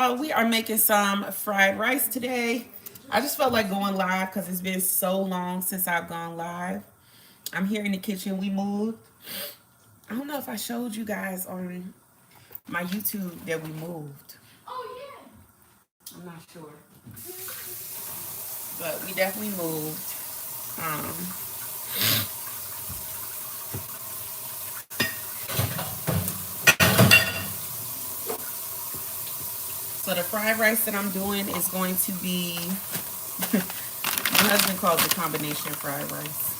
We are making some fried rice today. I just felt like going live because it's been so long since I've gone live. I'm here in the kitchen. We moved. I don't know if I showed you guys on my YouTube that we moved. Oh yeah. I'm not sure, but we definitely moved. Um, so the fried rice that I'm doing is going to be. My husband calls it combination fried rice,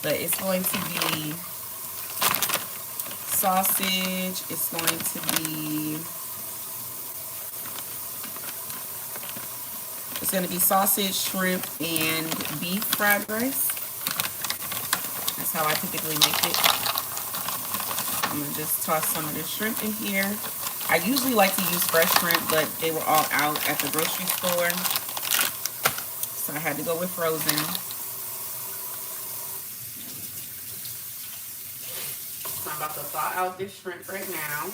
but it's going to be sausage. It's going to be sausage, shrimp, and beef fried rice. That's how I typically make it. I'm gonna just toss some of the shrimp in here. I usually like to use fresh shrimp, but they were all out at the grocery store, so I had to go with frozen. So I'm about to thaw out this shrimp right now.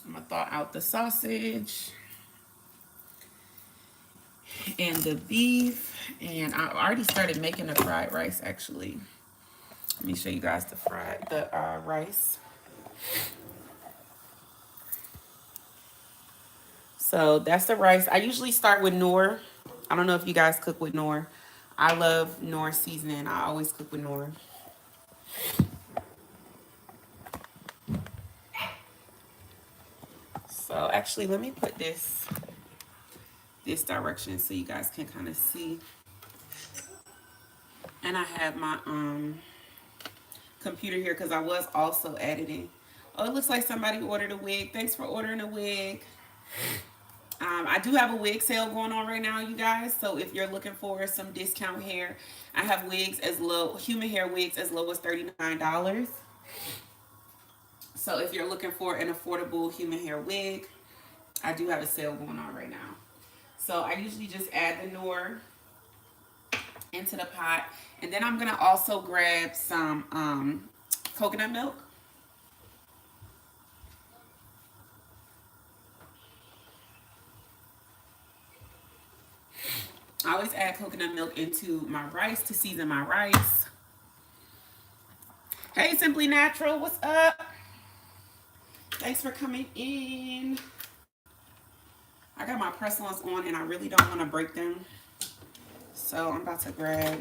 I'm gonna thaw out the sausage and the beef, and I already started making the fried rice actually. Let me show you guys the rice. So that's the rice. I usually start with Knorr. I don't know if you guys cook with Knorr. I love Knorr seasoning. I always cook with Knorr. So actually, let me put this direction so you guys can kind of see. And I have my computer here because I was also editing. Oh, it looks like somebody ordered a wig. Thanks for ordering a wig. I do have a wig sale going on right now, you guys. So if you're looking for some discount hair, I have wigs human hair wigs as low as $39. So if you're looking for an affordable human hair wig, I do have a sale going on right now. So I usually just add the Knorr into the pot. And then I'm going to also grab some coconut milk. I always add coconut milk into my rice to season my rice. Hey, Simply Natural, what's up? Thanks for coming in. I got my press-ons on and I really don't want to break them. So I'm about to grab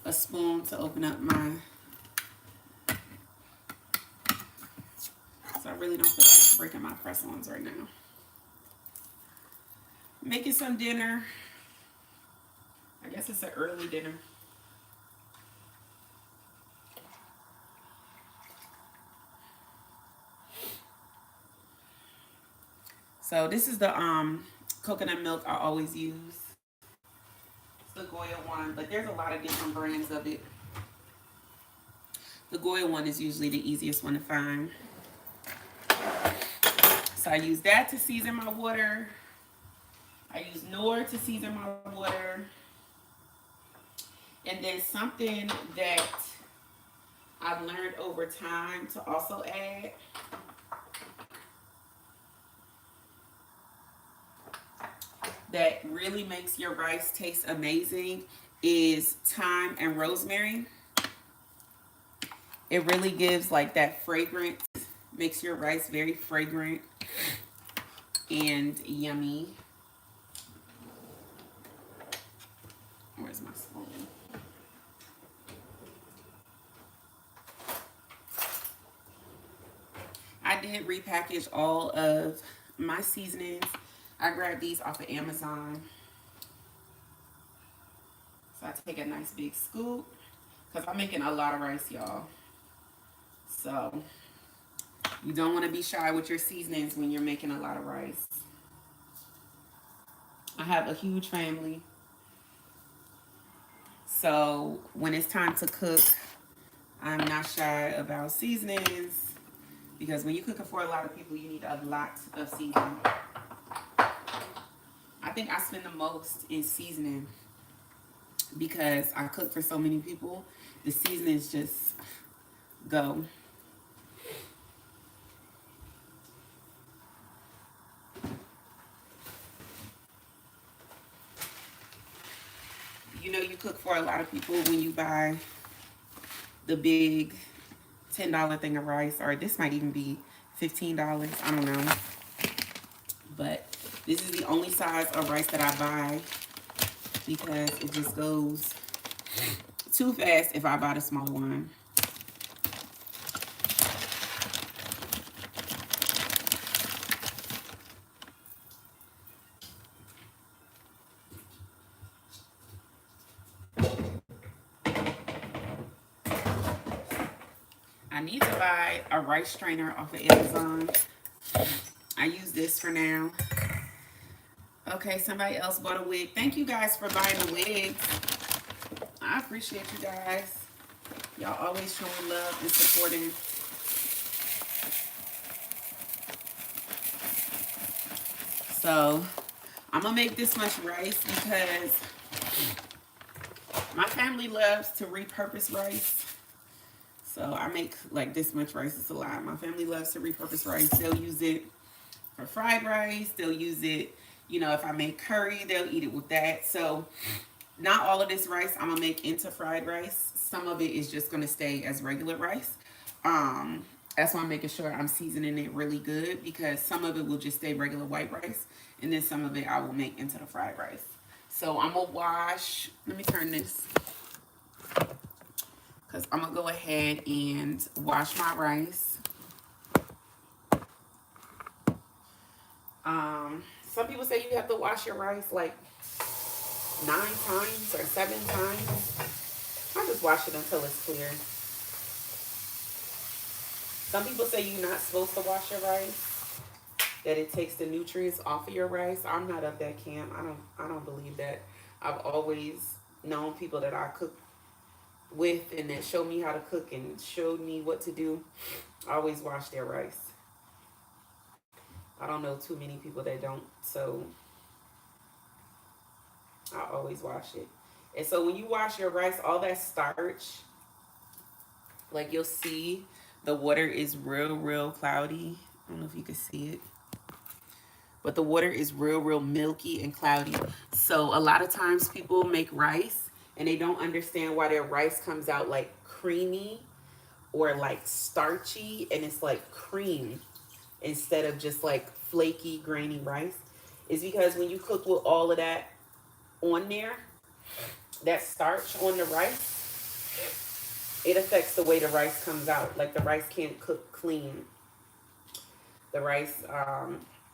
a spoon to open up my... So I really don't feel like breaking my press-ons right now. Making some dinner. I guess it's an early dinner. So this is the coconut milk I always use. It's the Goya one, but there's a lot of different brands of it. The Goya one is usually the easiest one to find. So I use that to season my water. I use Knorr to season my water. And then something that I've learned over time to also add that really makes your rice taste amazing is thyme and rosemary. It really gives like that fragrance, makes your rice very fragrant and yummy. Where's my spoon? I did repackage all of my seasonings. I grabbed these off of Amazon. So I take a nice big scoop because I'm making a lot of rice, y'all. So you don't want to be shy with your seasonings when you're making a lot of rice. I have a huge family. So when it's time to cook, I'm not shy about seasonings because when you're cooking for a lot of people, you need a lot of seasoning. I think I spend the most is seasoning, because I cook for so many people. The seasonings just go. You know, you cook for a lot of people when you buy the big $10 thing of rice, or this might even be $15. I don't know. But this is the only size of rice that I buy, because it just goes too fast if I buy the smaller one. I need to buy a rice strainer off of Amazon. I use this for now. Okay, somebody else bought a wig. Thank you guys for buying the wigs. I appreciate you guys. Y'all always showing love and supporting. So, I'm going to make this much rice because my family loves to repurpose rice. So, I make like this much rice. It's a lot. My family loves to repurpose rice. They'll use it for fried rice. They'll use it, you know, if I make curry, they'll eat it with that. So, not all of this rice I'm going to make into fried rice. Some of it is just going to stay as regular rice. That's why I'm making sure I'm seasoning it really good, because some of it will just stay regular white rice, and then some of it I will make into the fried rice. So I'm going to wash. Let me turn this, because I'm going to go ahead and wash my rice. Some people say you have to wash your rice like 9 times or 7 times. I just wash it until it's clear. Some people say you're not supposed to wash your rice, that it takes the nutrients off of your rice. I'm not of that camp. I don't believe that. I've always known people that I cook with and that showed me how to cook and showed me what to do. I always wash their rice. I don't know too many people that don't, so I always wash it. And so when you wash your rice, all that starch, like you'll see the water is real cloudy. I don't know if you can see it, but the water is real milky and cloudy. So a lot of times people make rice and they don't understand why their rice comes out like creamy or like starchy, and it's like cream instead of just like flaky, grainy rice. Is because when you cook with all of that on there, that starch on the rice, it affects the way the rice comes out. Like the rice can't cook clean. The rice,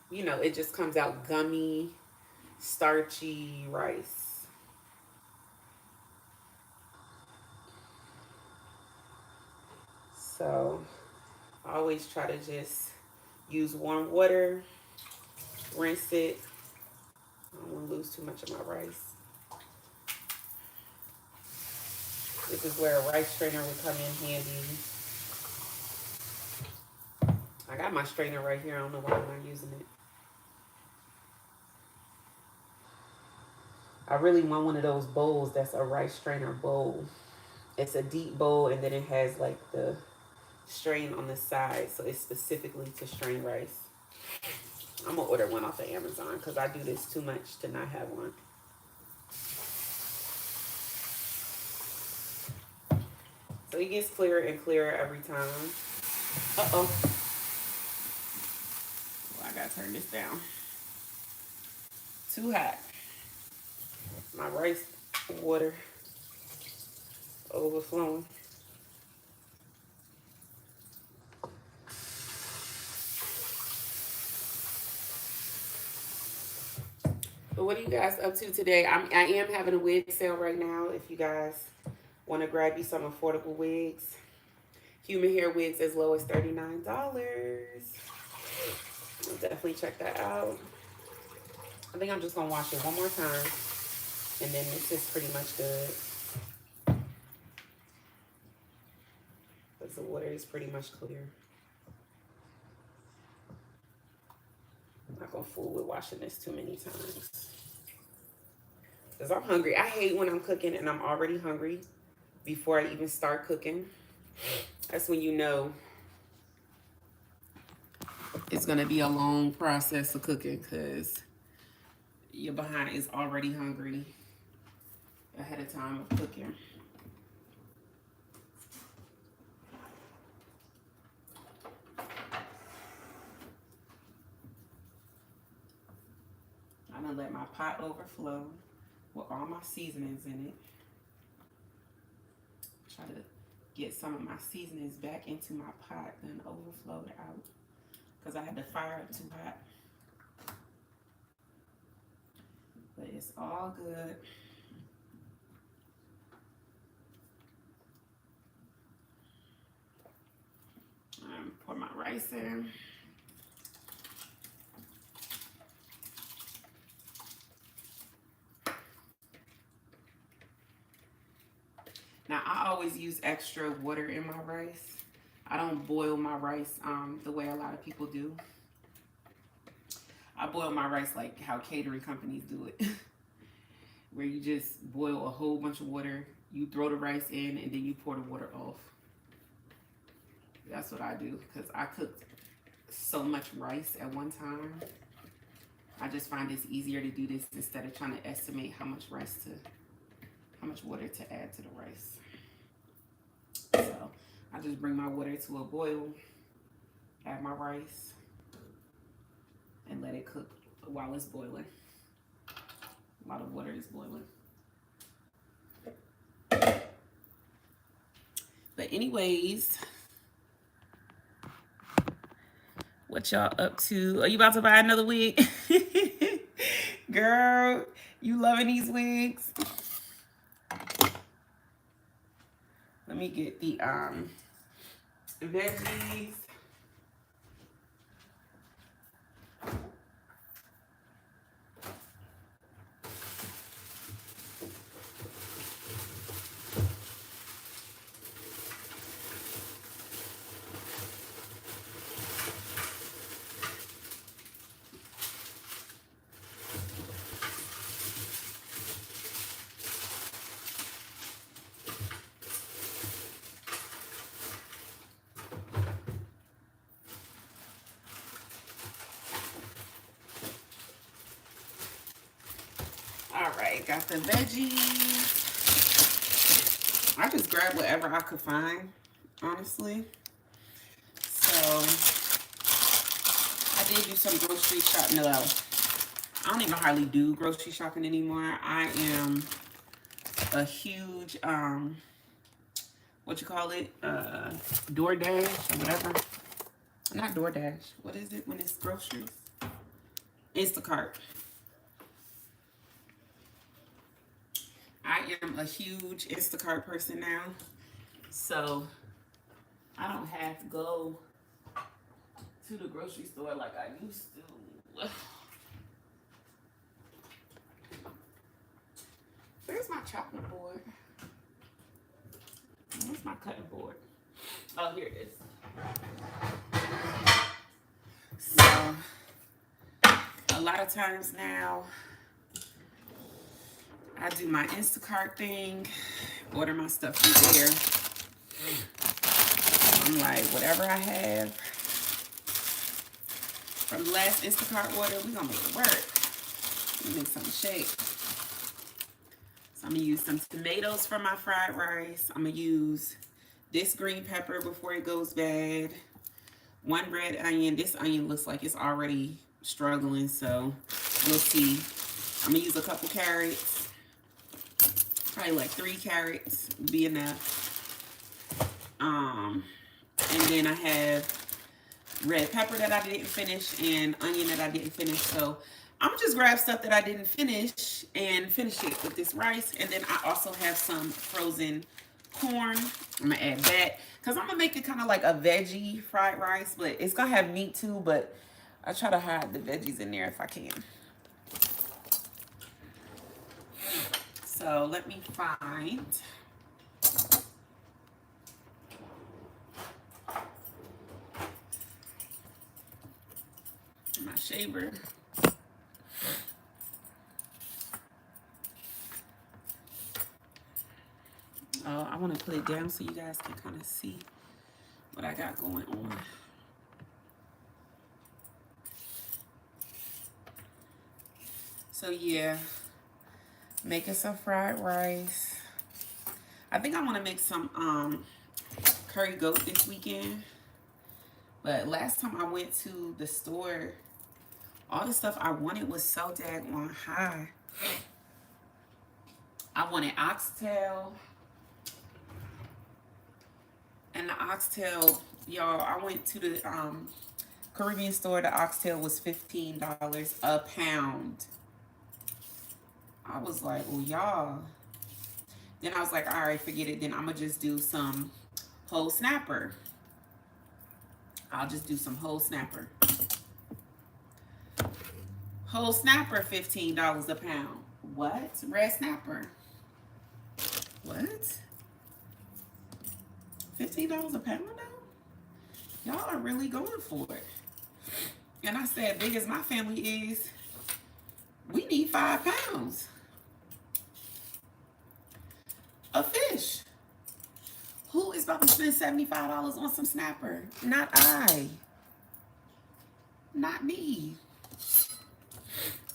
you know, it just comes out gummy, starchy rice. So I always try to just use warm water, rinse it. I don't want to lose too much of my rice. This is where a rice strainer would come in handy. I got my strainer right here. I don't know why I'm not using it. I really want one of those bowls that's a rice strainer bowl. It's a deep bowl, and then it has like the strain on the side, so it's specifically to strain rice. I'm gonna order one off of Amazon because I do this too much to not have one. So it gets clearer and clearer every time. Uh-oh. Well, I gotta turn this down. Too hot. My rice water overflowing. But what are you guys up to today? I am having a wig sale right now. If you guys want to grab you some affordable wigs, human hair wigs as low as $39. I'll definitely check that out. I think I'm just gonna wash it one more time, and then this is pretty much good. Because the water is pretty much clear. I'm not gonna fool with washing this too many times. because I'm hungry. I hate when I'm cooking and I'm already hungry before I even start cooking. That's when you know it's going to be a long process of cooking, because your behind is already hungry ahead of time of cooking. I'm going to let my pot overflow with all my seasonings in it. Try to get some of my seasonings back into my pot, then overflow it out, because I had the fire up too hot. But it's all good. Pour my rice in. Now, I always use extra water in my rice. I don't boil my rice the way a lot of people do. I boil my rice like how catering companies do it, where you just boil a whole bunch of water, you throw the rice in, and then you pour the water off. That's what I do, because I cooked so much rice at one time. I just find it's easier to do this instead of trying to estimate how much water to add to the rice. So I just bring my water to a boil, add my rice, and let it cook while it's boiling. A lot of water is boiling. But anyways, what y'all up to? Are you about to buy another wig? Girl, you loving these wigs? Let me get the veggies. All right, got the veggies. I just grabbed whatever I could find, honestly. So I did do some grocery shopping. No, I don't even hardly do grocery shopping anymore. I am a huge what you call it? DoorDash or whatever. Not DoorDash. What is it when it's groceries? Instacart. I am a huge Instacart person now, so I don't have to go to the grocery store like I used to. Where's my chopping board? Where's my cutting board? Oh, here it is. So, a lot of times now, I do my Instacart thing, order my stuff from there. I'm like, whatever I have from the last Instacart order, we're gonna make it work. Make something shake. So I'm gonna use some tomatoes for my fried rice. I'm gonna use this green pepper before it goes bad. 1 red onion. This onion looks like it's already struggling, so we'll see. I'm gonna use a couple carrots. Probably like 3 carrots would be enough. And then I have red pepper that I didn't finish and onion that I didn't finish. So I'm gonna just grab stuff that I didn't finish and finish it with this rice. And then I also have some frozen corn. I'm gonna add that because I'm gonna make it kind of like a veggie fried rice, but it's gonna have meat too, but I try to hide the veggies in there if I can. So let me find my shaver. I want to put it down so you guys can kind of see what I got going on. So yeah, making some fried rice. I think I want to make some curry goat this weekend. But last time I went to the store, all the stuff I wanted was so daggone high. I wanted oxtail. And the oxtail, y'all, I went to the Caribbean store. The oxtail was $15 a pound. I was like, well, y'all. Then I was like, all right, forget it. Then I'm going to just do some whole snapper. I'll just do some whole snapper. Whole snapper, $15 a pound. What? Red snapper. What? $15 a pound though? Y'all are really going for it. And I said, big as my family is, we need 5 pounds of fish. Who is about to spend $75 on some snapper? Not I. Not me.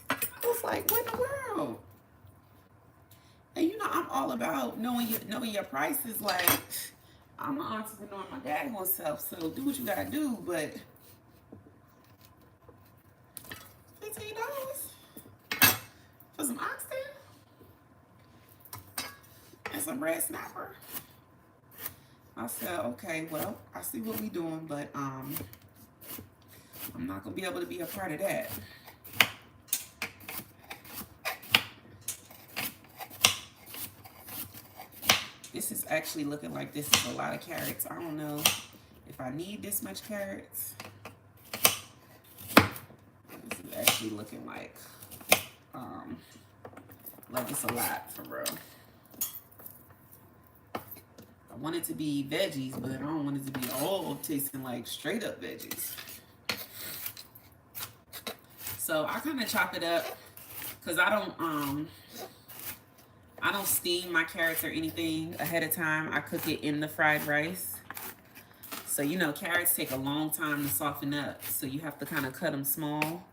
I was like, what in the world? And you know, I'm all about knowing your prices. Like, I'm an entrepreneur, my daggone self, so do what you gotta do, but $15 for some oxtail and some red snapper. I said, okay, well, I see what we doing, but I'm not gonna be able to be a part of that. This is actually looking like this is a lot of carrots. I don't know if I need this much carrots. This is actually looking like it's a lot for real. I want it to be veggies, but I don't want it to be all tasting like straight up veggies. So I kind of chop it up because I don't steam my carrots or anything ahead of time. I cook it in the fried rice. So, you know, carrots take a long time to soften up. So you have to kind of cut them small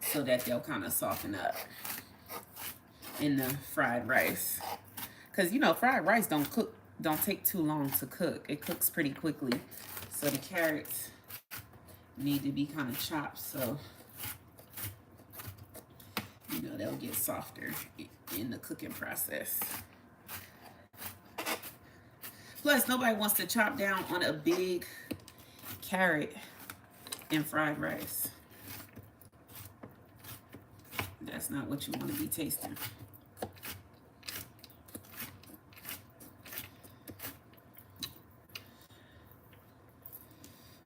so that they'll kind of soften up in the fried rice. Because, you know, fried rice don't take too long to cook. It cooks pretty quickly. So the carrots need to be kind of chopped so, you know, they'll get softer in the cooking process. Plus, nobody wants to chop down on a big carrot in fried rice. That's not what you want to be tasting.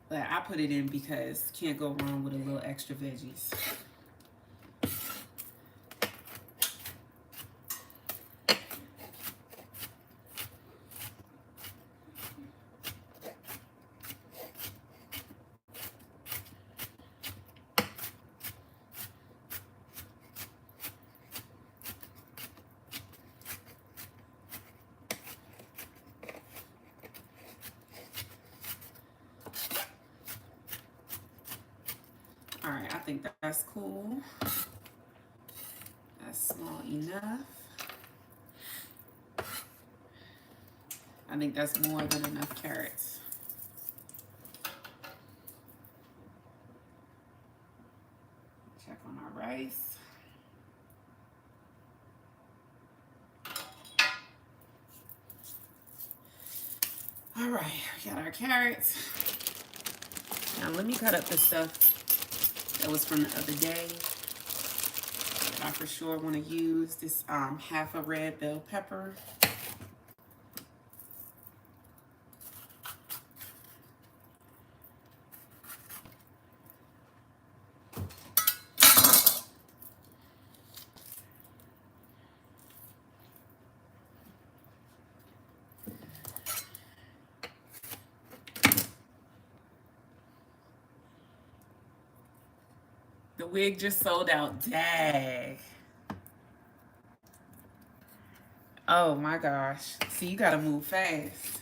But I put it in because can't go wrong with a little extra veggies. All right, I think that's cool. That's small enough. I think that's more than enough carrots. Check on our rice. All right, we got our carrots. Now let me cut up the stuff that was from the other day that I for sure want to use. This half a red bell pepper. The wig just sold out. Dang. Oh my gosh. See, you gotta move fast.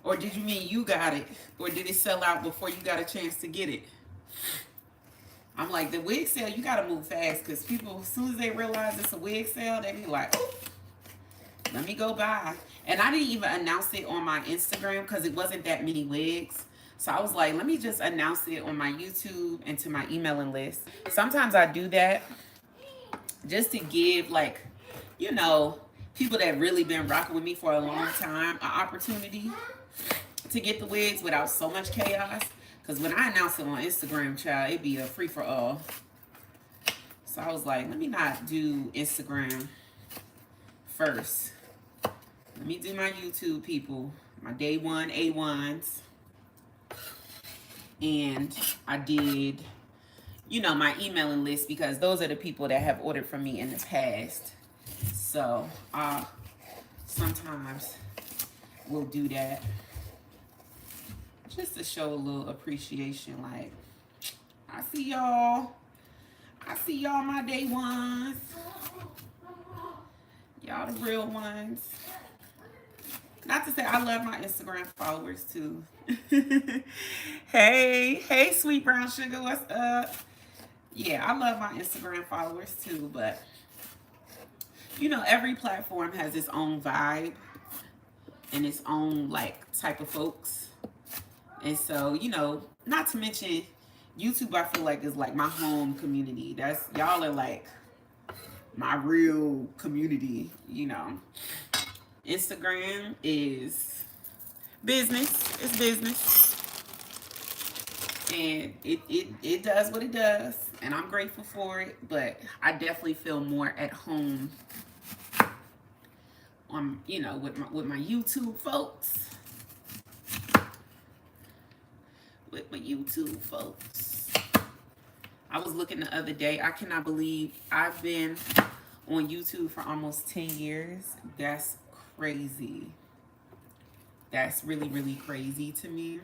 Or did you mean you got it? Or did it sell out before you got a chance to get it? I'm like, the wig sale, you gotta move fast, because people, as soon as they realize it's a wig sale, they be like, oh, let me go buy. And I didn't even announce it on my Instagram because it wasn't that many wigs. So I was like, let me just announce it on my YouTube and to my emailing list. Sometimes I do that just to give, like, you know, people that really been rocking with me for a long time an opportunity to get the wigs without so much chaos. Because when I announce it on Instagram, child, it'd be a free-for-all. So I was like, let me not do Instagram first. Let me do my YouTube people, my day one A1s. And I did, you know, my emailing list, because those are the people that have ordered from me in the past. So sometimes we'll do that just to show a little appreciation. Like, I see y'all. I see y'all, my day ones. Y'all the real ones. Not to say I love my Instagram followers too. Hey, sweet brown sugar, what's up? Yeah, I love my Instagram followers too, but you know, every platform has its own vibe and its own like type of folks. And so, you know, not to mention YouTube, I feel like is like my home community. That's, y'all are like my real community, you know. Instagram is business. It's business. And it does what it does. And I'm grateful for it. But I definitely feel more at home on, you know, with my YouTube folks. With my YouTube folks. I was looking the other day. I cannot believe I've been on YouTube for almost 10 years. That's crazy. That's really, really crazy to me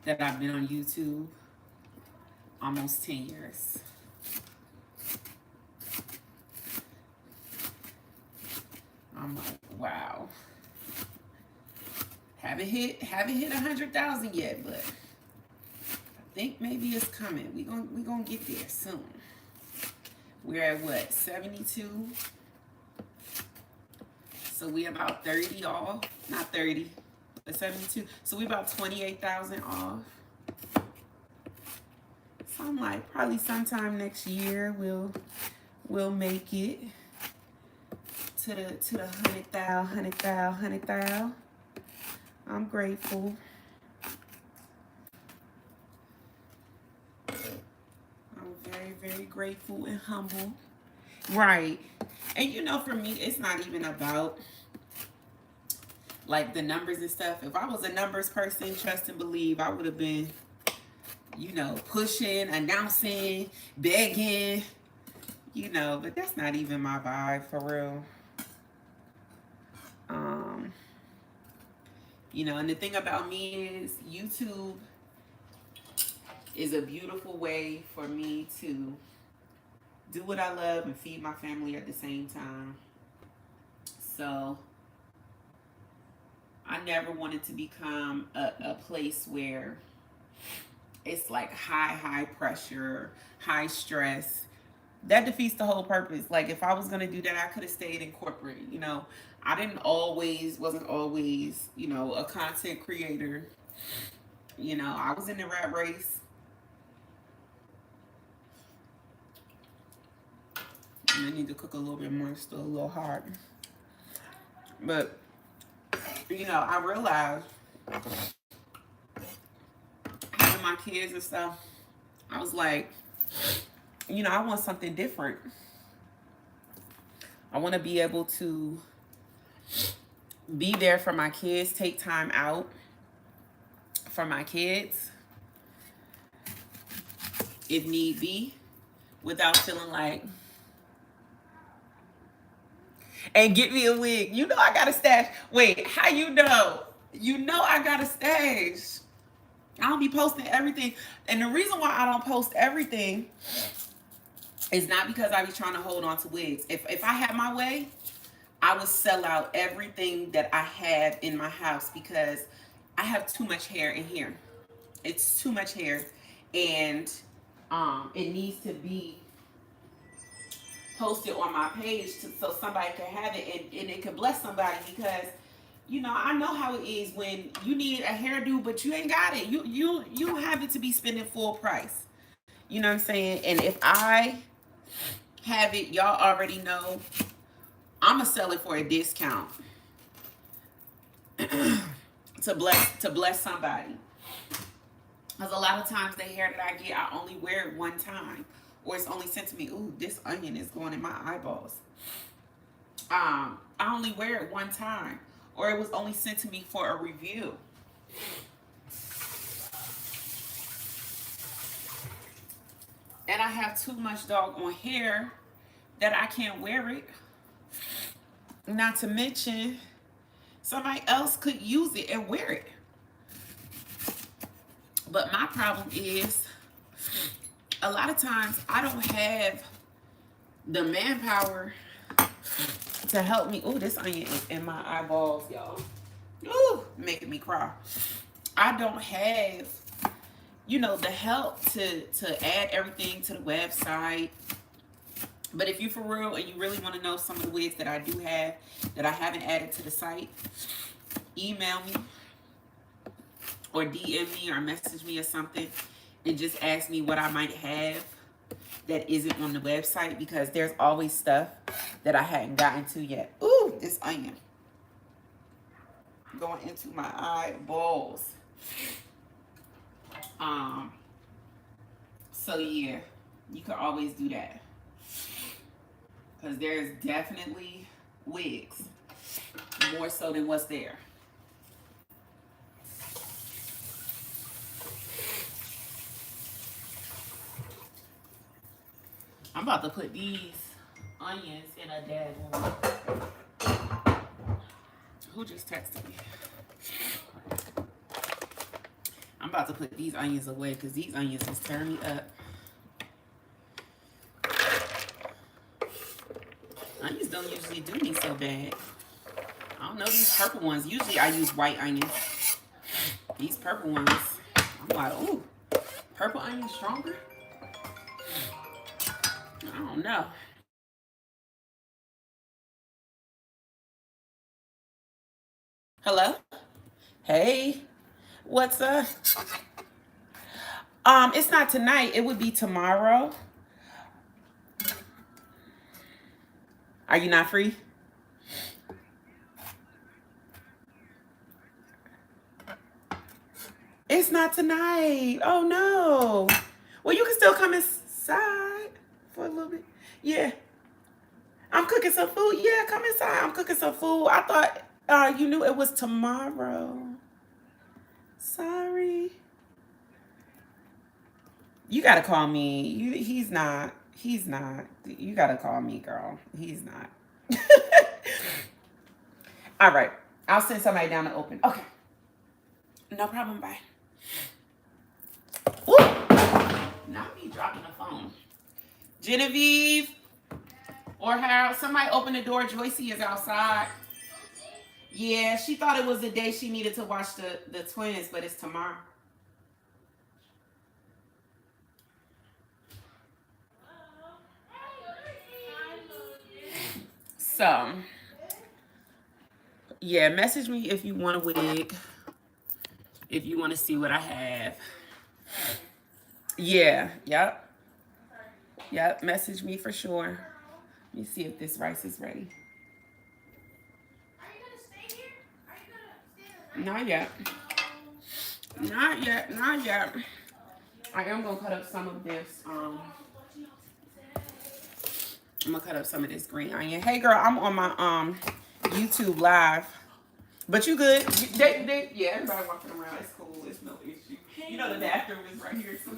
that I've been on YouTube almost 10 years. I'm like, wow. Haven't hit 100,000 yet, but I think maybe it's coming. We gonna get there soon. We're at what, 72? So we about 30 off. Not 30, but 72. So we about 28,000 off. So I'm like, probably sometime next year we'll make it to the 100,000. I'm grateful. I'm very, very grateful and humble. Right. And you know, for me, it's not even about like the numbers and stuff. If I was a numbers person, trust and believe, I would have been, you know, pushing, announcing, begging, you know, but that's not even my vibe for real. You know, and the thing about me is YouTube is a beautiful way for me to do what I love and feed my family at the same time. So I never wanted to become a place where it's like high pressure, high stress. That defeats the whole purpose. Like, if I was going to do that, I could have stayed in corporate. You know, I wasn't always, you know, a content creator. You know, I was in the rat race. And I need to cook a little bit more. It's still a little hard. But, you know, I realized having my kids and stuff, I was like, you know, I want something different. I want to be able to be there for my kids, take time out for my kids if need be, without feeling like, and get me a wig. You know I got a stash. Wait, how you know? You know I got a stash. I don't be posting everything. And the reason why I don't post everything It's not because I be trying to hold on to wigs. If I had my way, I would sell out everything that I have in my house because I have too much hair in here. It's too much hair, and it needs to be posted on my page so somebody can have it, and it can bless somebody because you know I know how it is when you need a hairdo but you ain't got it. You have it to be spending full price. You know what I'm saying? And if I have it, y'all already know I'm gonna sell it for a discount to bless somebody. Because a lot of times the hair that I get, I only wear it one time, or it's only sent to me. Ooh, this onion is going in my eyeballs. I only wear it one time, or it was only sent to me for a review. And I have too much doggone hair that I can't wear it. Not to mention, somebody else could use it and wear it. But my problem is, a lot of times I don't have the manpower to help me. Oh, this onion is in my eyeballs, y'all. Ooh, making me cry. I don't have, you know, the help to add everything to the website. But if you for real and you really want to know some of the wigs that I do have that I haven't added to the site, email me or DM me or message me or something and just ask me what I might have that isn't on the website, because there's always stuff that I hadn't gotten to yet. Ooh, this onion going into my eyeballs. So yeah, you can always do that, because there's definitely wigs, more so than what's there. I'm about to put these onions in a daggone. Who just texted me? I'm about to put these onions away because these onions just tear me up. Onions don't usually do me so bad. I don't know, these purple ones. Usually I use white onions. These purple ones, I'm like, ooh, purple onions stronger? I don't know. Hello? Hey, what's up? It's not tonight. It would be tomorrow. Are you not free? It's not tonight. Oh no. Well, you can still come inside for a little bit. Yeah. I'm cooking some food. Yeah, come inside. I'm cooking some food. I thought you knew it was tomorrow. Sorry. You gotta call me. He's not. He's not. You gotta call me, girl. He's not. All right. I'll send somebody down to open. Okay. No problem. Bye. Woo! Not me dropping the phone. Genevieve or Harold, somebody open the door. Joycey is outside. Yeah, she thought it was the day she needed to watch the twins, but it's tomorrow. So, yeah, message me if you want a wig. If you want to see what I have. Yeah, yep. Yep, message me for sure. Let me see if this rice is ready. Are you going to stay here? Are you going to stay the night? Not yet. Not yet, not yet. I am going to cut up some of this. I'm going to cut up some of this green onion. Hey, girl, I'm on my YouTube live. But you good. Yeah, everybody walking around. It's cool. It's no issue. You know the bathroom is right here, too.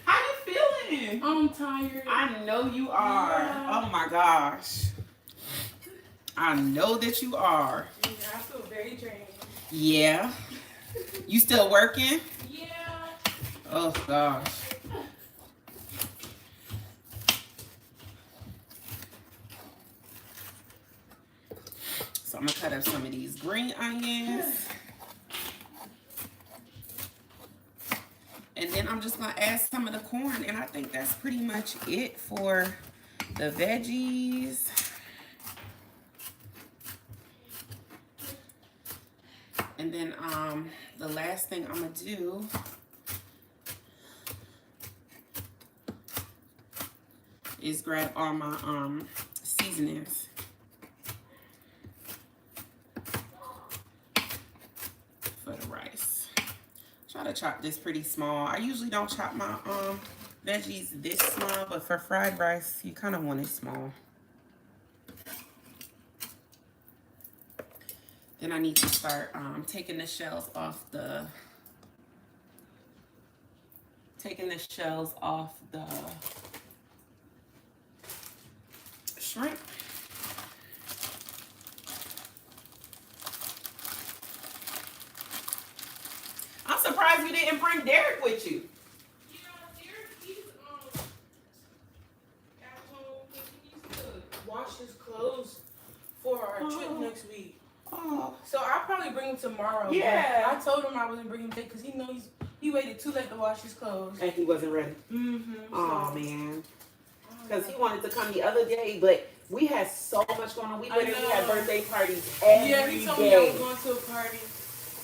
How you feeling? I'm tired. I know you are. Yeah. Oh, my gosh. I know that you are. Yeah, I feel very drained. Yeah. You still working? Yeah. Oh, gosh. I'm gonna cut up some of these green onions. And then I'm just gonna add some of the corn, and I think that's pretty much it for the veggies. And then the last thing I'm gonna do is grab all my seasonings. For the rice. Try to chop this pretty small. I usually don't chop my veggies this small, but for fried rice, you kind of want it small. Then I need to start taking the shells off the shrimp. I'm surprised you didn't bring Derek with you. Yeah, Derek, he's at home. He needs to wash his clothes for our trip next week. Oh. So I'll probably bring him tomorrow. Yeah. I told him I wasn't bringing him today because he knows he waited too late to wash his clothes. And he wasn't ready. Mm-hmm. Oh, man. Because he wanted to come the other day, but we had so much going on. We literally had birthday parties every day. Yeah, he told me I was going to a party.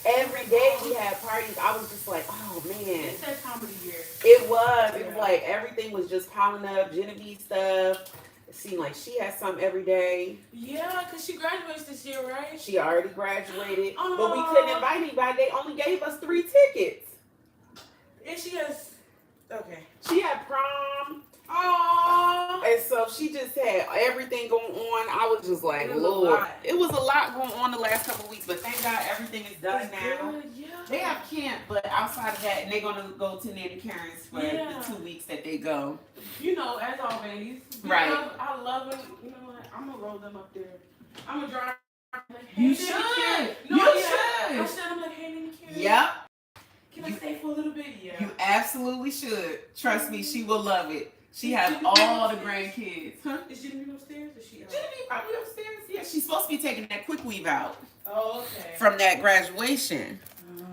Every day we had parties. I was just like, oh, man. It's that time of the year. It was. It was like everything was just piling up. Genevieve stuff. It seemed like she had some every day. Yeah, because she graduates this year, right? She already graduated. But we couldn't invite anybody. They only gave us 3 tickets. And she has... Okay. She had prom. Aww. And so she just had everything going on. I was just like, It was Lord. It was a lot going on the last couple of weeks, but thank God everything is done now. Good, yeah. They have camp, but outside of that, they're going to go to Nanny Karen's for the 2 weeks that they go. You know, as always. Right. I love them. You know what? I'm going to roll them up there. I'm going to drive. Like, hey, You Nanny should. Karen. You should. I said, I'm like, hey, Nanny Karen. Yep. Can I stay for a little bit? Yeah. You absolutely should. Trust me, she will love it. She has all the grandkids. Huh? Is Genevieve upstairs or she out? Genevieve probably upstairs. Yeah, she's supposed to be taking that Quickweave out. Oh, okay. From that graduation.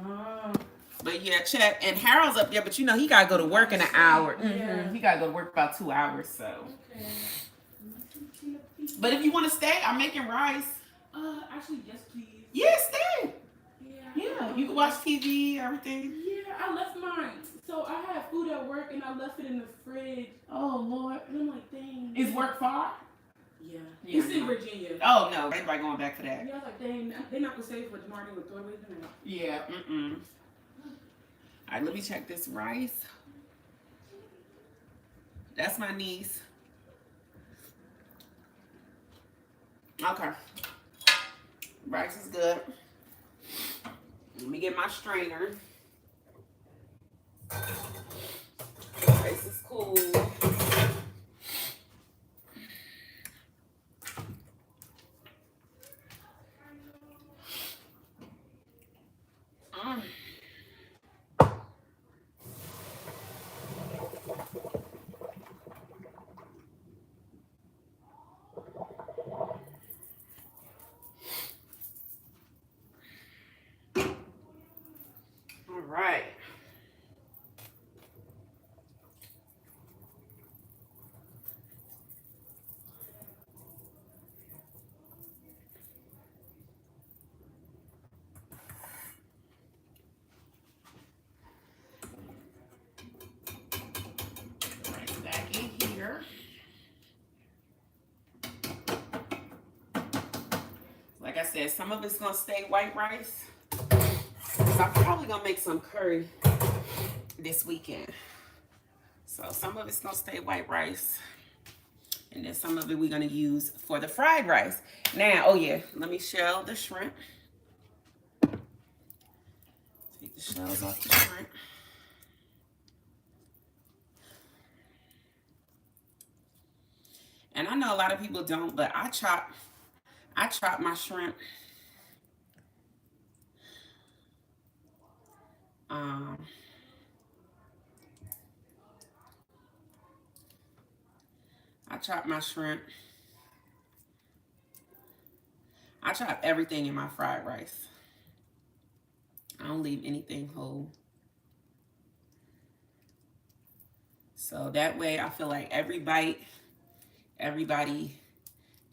Oh. But yeah, check. And Harold's up there, but you know he gotta go to work in an hour. Yeah. He gotta go to work about 2 hours, so. Okay. But if you want to stay, I'm making rice. Actually, yes, please. Yeah, stay. Yeah. You can watch TV, everything. Yeah, I left mine. So I had food at work and I left it in the fridge. Oh Lord. And I'm like, dang. Is work far? Yeah. Yeah. It's in Virginia. Oh no, everybody going back for that. Yeah, I was like, dang, they're not gonna save for tomorrow. They would throw it away tonight. Yeah. All right, let me check this rice. That's my niece. Okay. Rice is good. Let me get my strainer. Rice is cool. Right. Right back in here. Like I said, some of it's gonna stay white rice. So I'm probably gonna make some curry this weekend. So some of it's gonna stay white rice. And then some of it we're gonna use for the fried rice. Now, oh yeah, let me shell the shrimp. Take the shells off the shrimp. And I know a lot of people don't, but I chop my shrimp. I chop my shrimp. I chop everything in my fried rice. I don't leave anything whole. So that way I feel like every bite, everybody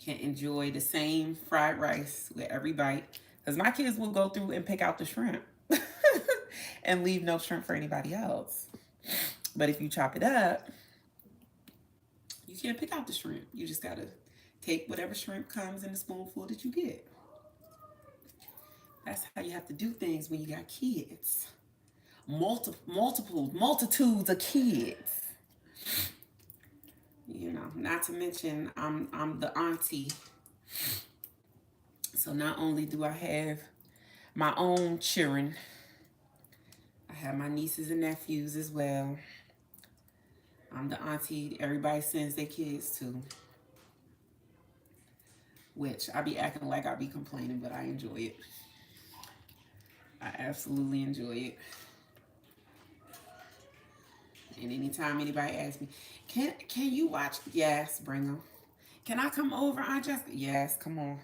can enjoy the same fried rice with every bite. Because my kids will go through and pick out the shrimp and leave no shrimp for anybody else. But if you chop it up, you can't pick out the shrimp. You just gotta take whatever shrimp comes in the spoonful that you get. That's how you have to do things when you got kids. Multitudes of kids. You know, not to mention I'm the auntie. So not only do I have my own children, I have my nieces and nephews as well. I'm the auntie everybody sends their kids to. Which I be acting like I be complaining, but I enjoy it. I absolutely enjoy it. And anytime anybody asks me, can you watch? Yes, bring them. Can I come over, Aunt Jessica? Yes, come on.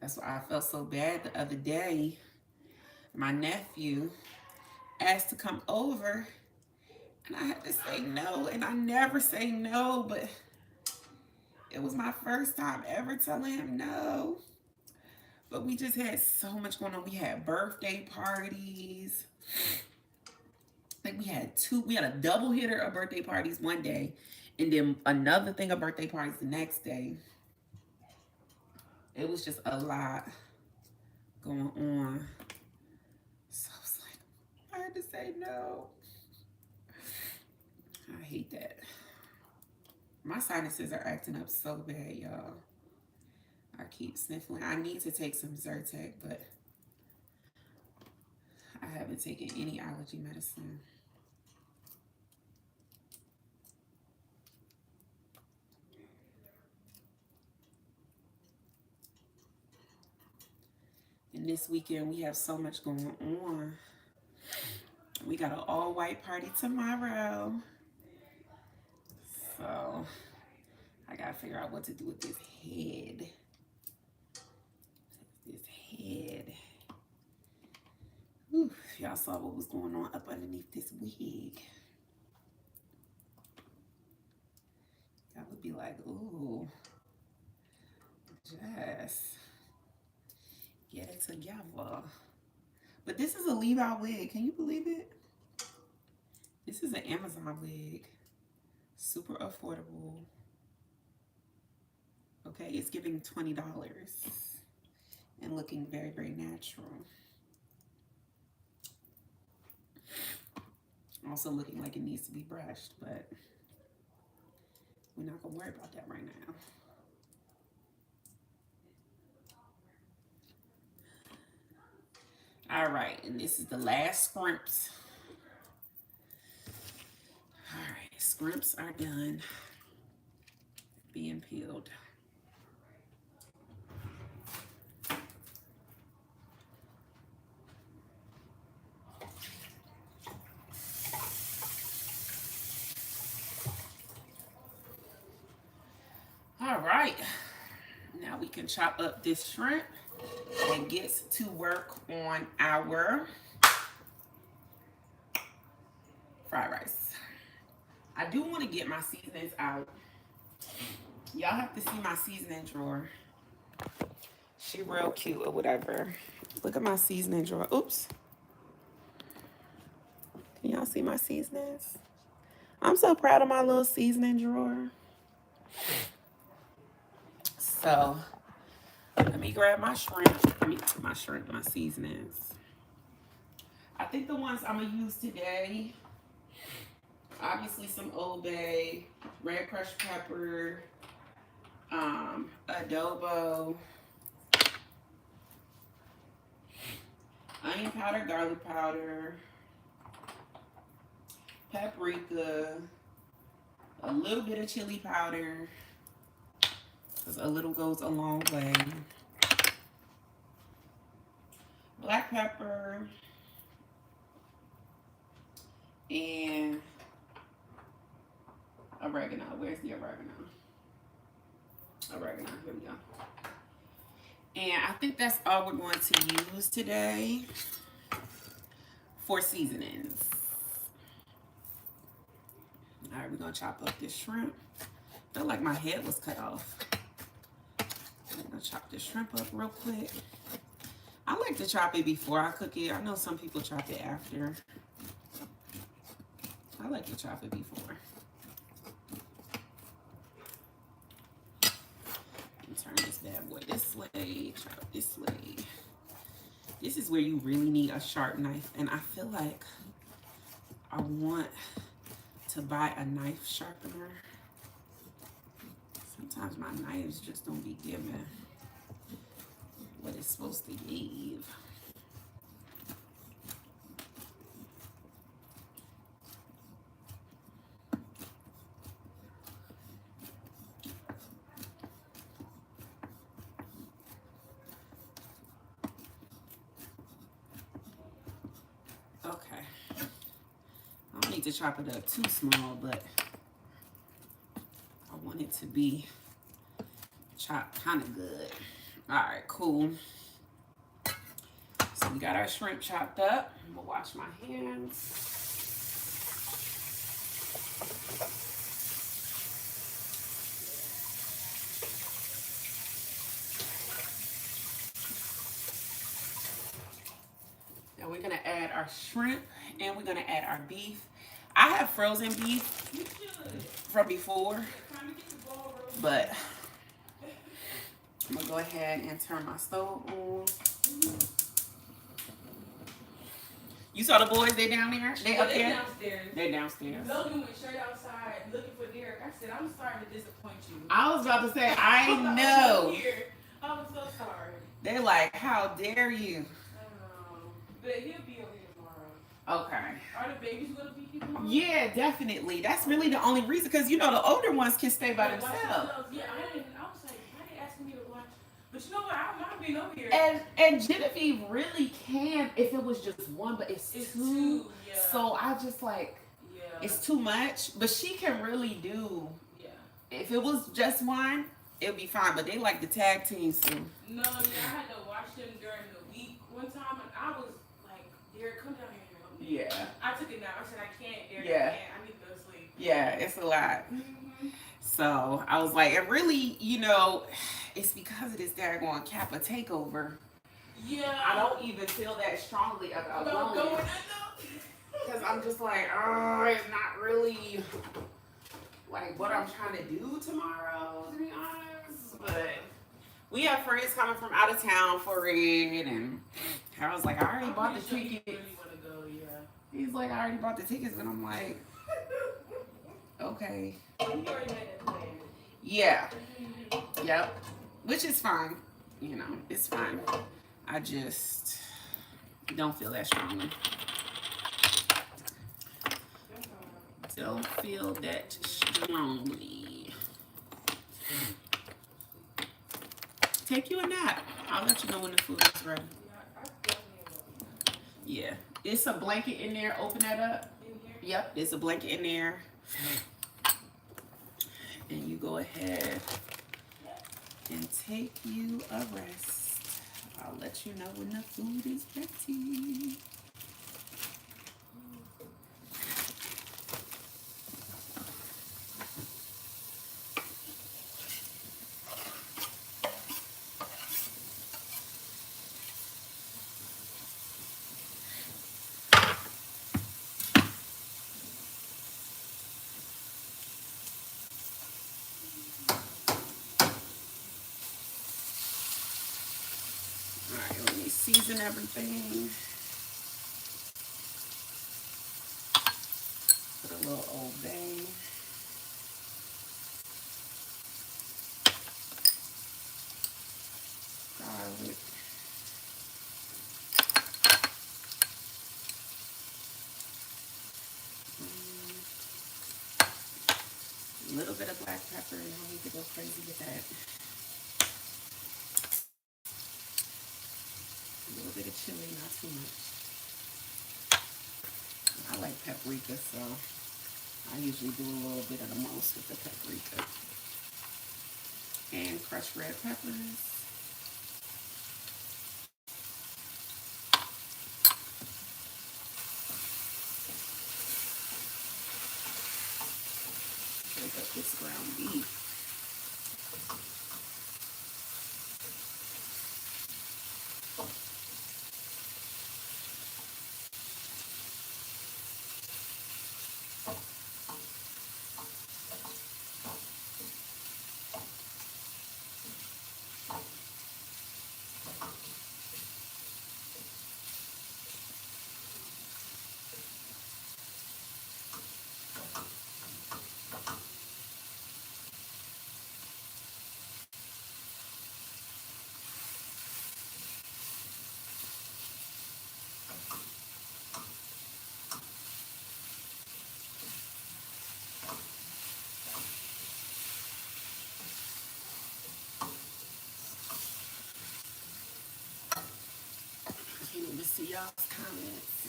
That's why I felt so bad the other day. My nephew asked to come over, and I had to say no, and I never say no, but it was my first time ever telling him no. But we just had so much going on. We had birthday parties. Like we had a double hitter of birthday parties one day, and then another thing of birthday parties the next day. It was just a lot going on. So I was like, I had to say no. I hate that. My sinuses are acting up so bad, y'all. I keep sniffling. I need to take some Zyrtec, but I haven't taken any allergy medicine. And this weekend, we have so much going on. We got an all-white party tomorrow. So, I got to figure out what to do with this head. Whew, y'all saw what was going on up underneath this wig. Y'all would be like, ooh, Jess, get it together. But this is a leave-out wig. Can you believe it? This is an Amazon wig. Super affordable. Okay, it's giving $20 and looking very, very natural. Also looking like it needs to be brushed, but we're not gonna worry about that right now. All right, and this is the last scrimps. All right, scrimps are done being peeled. All right, now we can chop up this shrimp and get to work on our fried rice. I do want to get my seasonings out. Y'all have to see my seasoning drawer. She real cute or whatever. Look at my seasoning drawer. Oops. Can y'all see my seasonings? I'm so proud of my little seasoning drawer. So, let me grab my shrimp. My seasonings. I think the ones I'm going to use today, obviously some Old Bay, red crushed pepper, adobo, onion powder, garlic powder, paprika, a little bit of chili powder, because a little goes a long way, black pepper, and oregano. Where's the oregano? All right, here we go. And I think that's all we're going to use today for seasonings. All right, we're gonna chop up this shrimp. I feel like my head was cut off. I'm gonna chop this shrimp up real quick. I like to chop it before I cook it. I know some people chop it after. I like to chop it before. Turn this bad boy this way, chop this way. This is where you really need a sharp knife, and I feel like I want to buy a knife sharpener. Sometimes my knives just don't be giving what it's supposed to give. Okay, I don't need to chop it up too small, but I want it to be chopped kind of good. All right, cool. So we got our shrimp chopped up. I'm gonna wash my hands. Now we're gonna add our shrimp and we're gonna add our beef. I have frozen beef from before, but I'm gonna go ahead and turn my stove on. You saw the boys? They down there? They up there? Downstairs. They downstairs. Logan went straight outside looking for Derek. I said, I'm sorry to disappoint you. I was about to say, I know. I'm so sorry. They're like, how dare you? But he'll be over here tomorrow. Okay. Are the babies going to be here tomorrow? Yeah, definitely. That's really the only reason, because you know the older ones can stay by themselves. Yeah, I was like, why they asking me to watch? But you know what? I don't mind being over here. And Genevieve really can if it was just one, but it's two. Yeah. So I just like, it's too much. But she can really do. Yeah. If it was just one, it would be fine. But they like the tag teams too. No, yeah, I had to watch them during the week one time, and I was like, Derek, come down here and help me. Yeah. I took it now. I said, I can't, Derek. Yeah. I can't. I need to go to sleep. Yeah, it's a lot. Mm-hmm. So I was like, and really, you know, it's because of this daggone Kappa takeover. Yeah. I don't even feel that strongly about going. Because I'm just like, oh, it's not really like what I'm trying to do tomorrow, to be honest. But we have friends coming from out of town for it, and I was like, I already bought the tickets. Really want to go, yeah. He's like, I already bought the tickets, and I'm like, okay. You already made that plan. Yeah. Yep. Which is fine. You know, it's fine. I just don't feel that strongly. Don't feel that strongly. Take you a nap. I'll let you know when the food is ready. Yeah. It's a blanket in there. Open that up. Yep. There's a blanket in there. And you go ahead and take you a rest. I'll let you know when the food is ready. Alright, let me season everything. Put a little Old Bay. Garlic. A little bit of black pepper. You don't need to go crazy with that. A little bit of chili, not too much. I like paprika, so I usually do a little bit of the most with the paprika. and crushed red peppers. Break up this ground beef. Can't even see y'all's comments.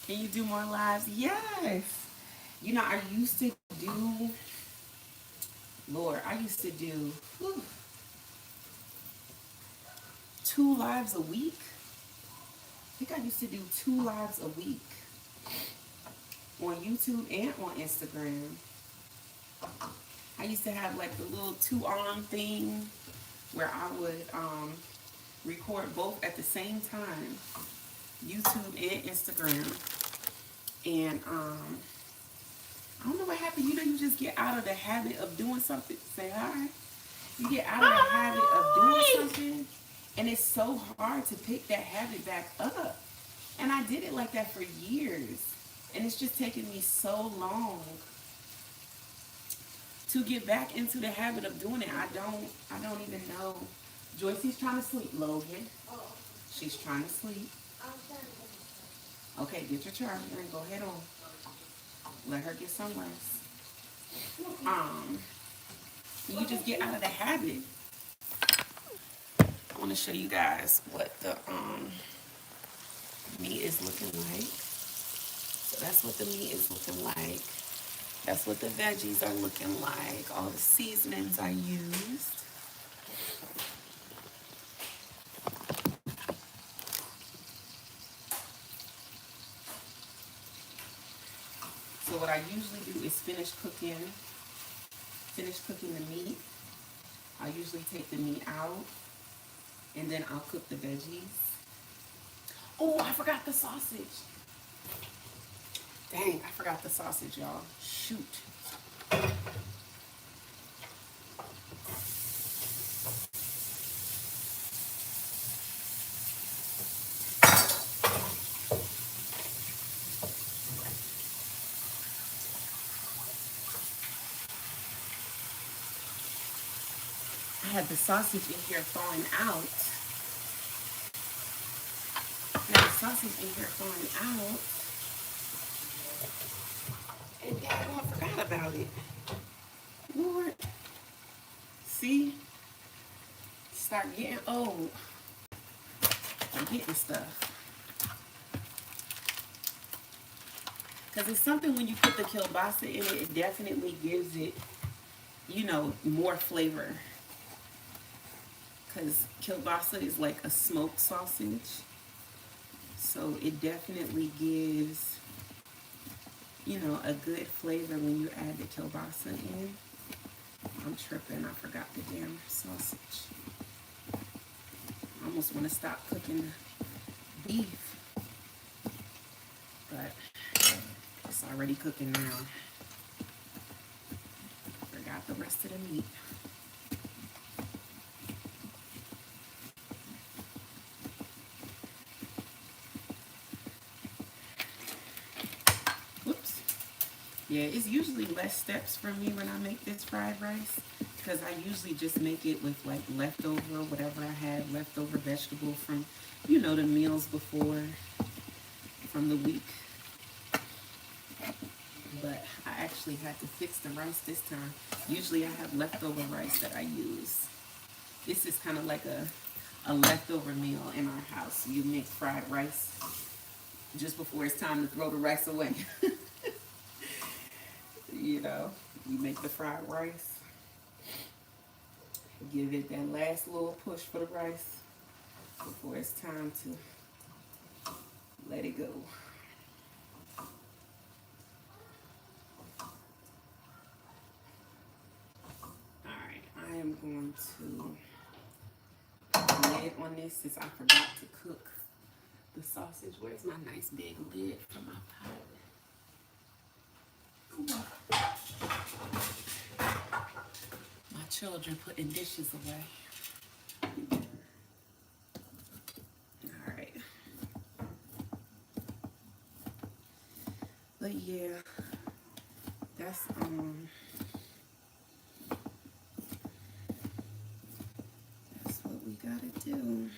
Can you do more lives? Yes. You know, I used to do, Lord, I used to do 2 lives a week. I think I used to do 2 lives a week on YouTube and on Instagram. I used to have like the little 2-arm thing where I would record both at the same time, YouTube and Instagram. And I don't know what happened. You know, you just get out of the habit of doing something. Say hi. You get out of the habit of doing something, and it's so hard to pick that habit back up. And I did it like that for years, and it's just taken me so long to get back into the habit of doing it. I don't even know. Joycey's trying to sleep, Logan. She's trying to sleep. Okay, get your charger and go ahead on. Let her get some rest. You just get out of the habit. I want to show you guys what the meat is looking like. So that's what the meat is looking like. That's what the veggies are looking like. All the seasonings I used. So what I usually do is finish cooking the meat. I usually take the meat out and then I'll cook the veggies. Oh, I forgot the sausage. Dang, I forgot the sausage, y'all. Shoot. I had the sausage in here thawing out. And Dad, I forgot about it. Lord. See? Start getting old. I'm getting stuff. Because it's something when you put the kielbasa in it, it definitely gives it, you know, more flavor. Because kielbasa is like a smoked sausage. So it definitely gives, you know, a good flavor when you add the kielbasa in. I'm tripping. I forgot the damn sausage. I almost want to stop cooking the beef. But it's already cooking now. Forgot the rest of the meat. Whoops. Yeah, it's usually less steps for me when I make this fried rice, because I usually just make it with like leftover, whatever I had, leftover vegetable from, you know, the meals before, from the week. But I actually had to fix the rice this time. Usually I have leftover rice that I use. This is kind of like a leftover meal in our house. You make fried rice just before it's time to throw the rice away. You know, You make the fried rice. Give it that last little push for the rice before it's time to let it go. Alright, I am going to lid on this since I forgot to cook the sausage. Where's my nice big lid for my pot? My children putting dishes away. Alright. But yeah, that's what we gotta do.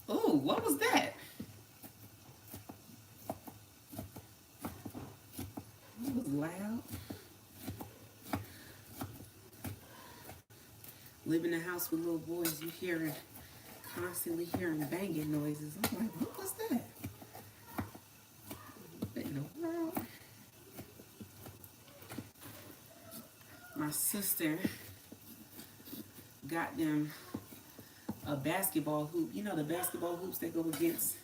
Oh, what was that? It was loud. Live in a house with little boys, you constantly hearing banging noises. I'm like, what was that? What in the world? My sister got them a basketball hoop. You know the basketball hoops that go against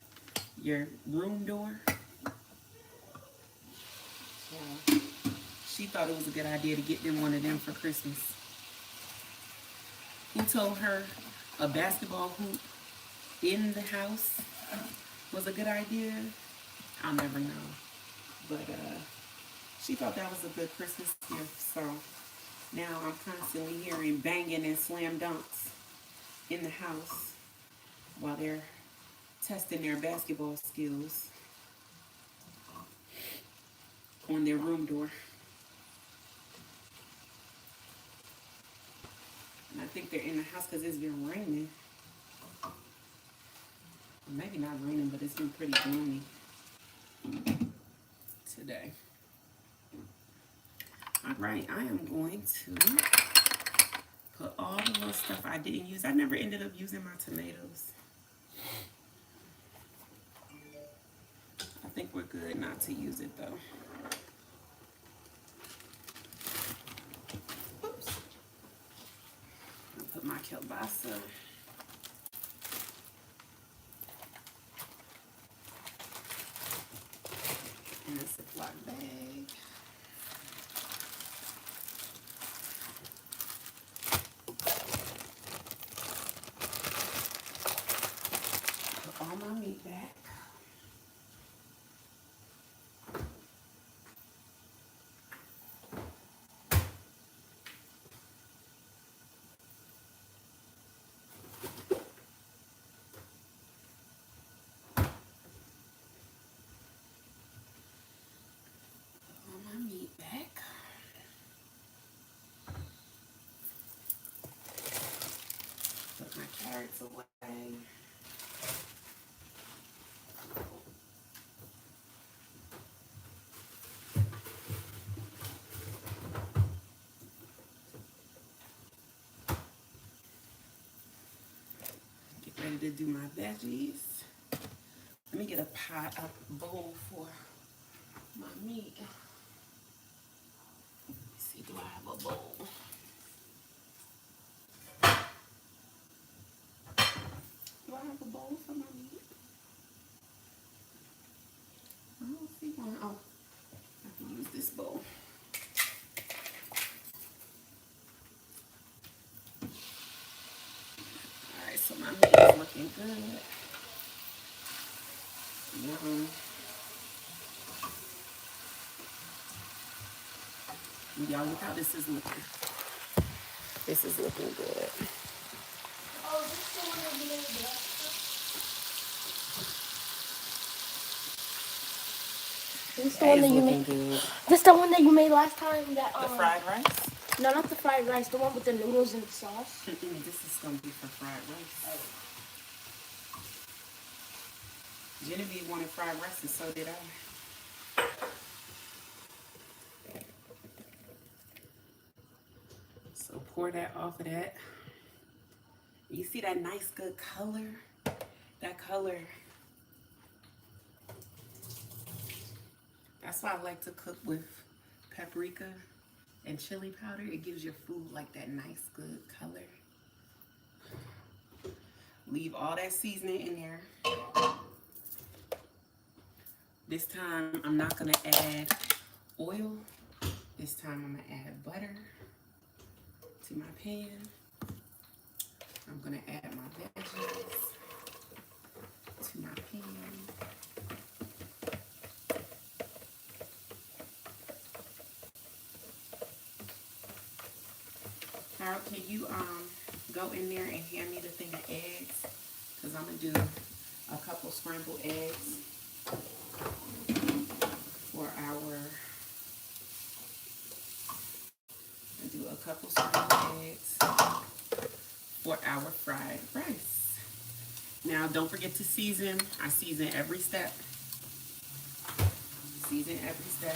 your room door? Yeah. She thought it was a good idea to get them one of them for Christmas. Who told her a basketball hoop in the house was a good idea? I'll never know. But she thought that was a good Christmas gift. So now I'm constantly hearing banging and slam dunks in the house while they're testing their basketball skills on their room door. And I think they're in the house because it's been raining. Maybe not raining, but it's been pretty gloomy today. All right, I am going to put all the little stuff I didn't use. I never ended up using my tomatoes. I think we're good not to use it though. Oops. I'll put my kielbasa. In a Ziploc bag. Put all my meat back. Carrots away. Get ready to do my veggies. Let me get a bowl for my meat. Let's see, do I have a bowl? Do I have a bowl for my meat? I don't see one. Oh, I can use this bowl. Alright, so my meat is looking good. Y'all look how this is looking. This is looking good. Oh, this is the one that you made last time? This is the one that you made. Good. This is the one that you made last time. That the fried rice? No, not the fried rice. The one with the noodles and the sauce. This is gonna be for fried rice. Oh. Genevieve wanted fried rice, and so did I. So pour that off of that. You see that nice good color? That color That's why I like to cook with paprika and chili powder. It gives your food like that nice, good color. Leave all that seasoning in there. This time, I'm not gonna add oil. This time, I'm gonna add butter to my pan. I'm gonna add my veggies to my pan. Harold, can you go in there and hand me the thing of eggs? Because I'm gonna do a couple scrambled eggs for our fried rice. Now, don't forget to season. I season every step. Season every step.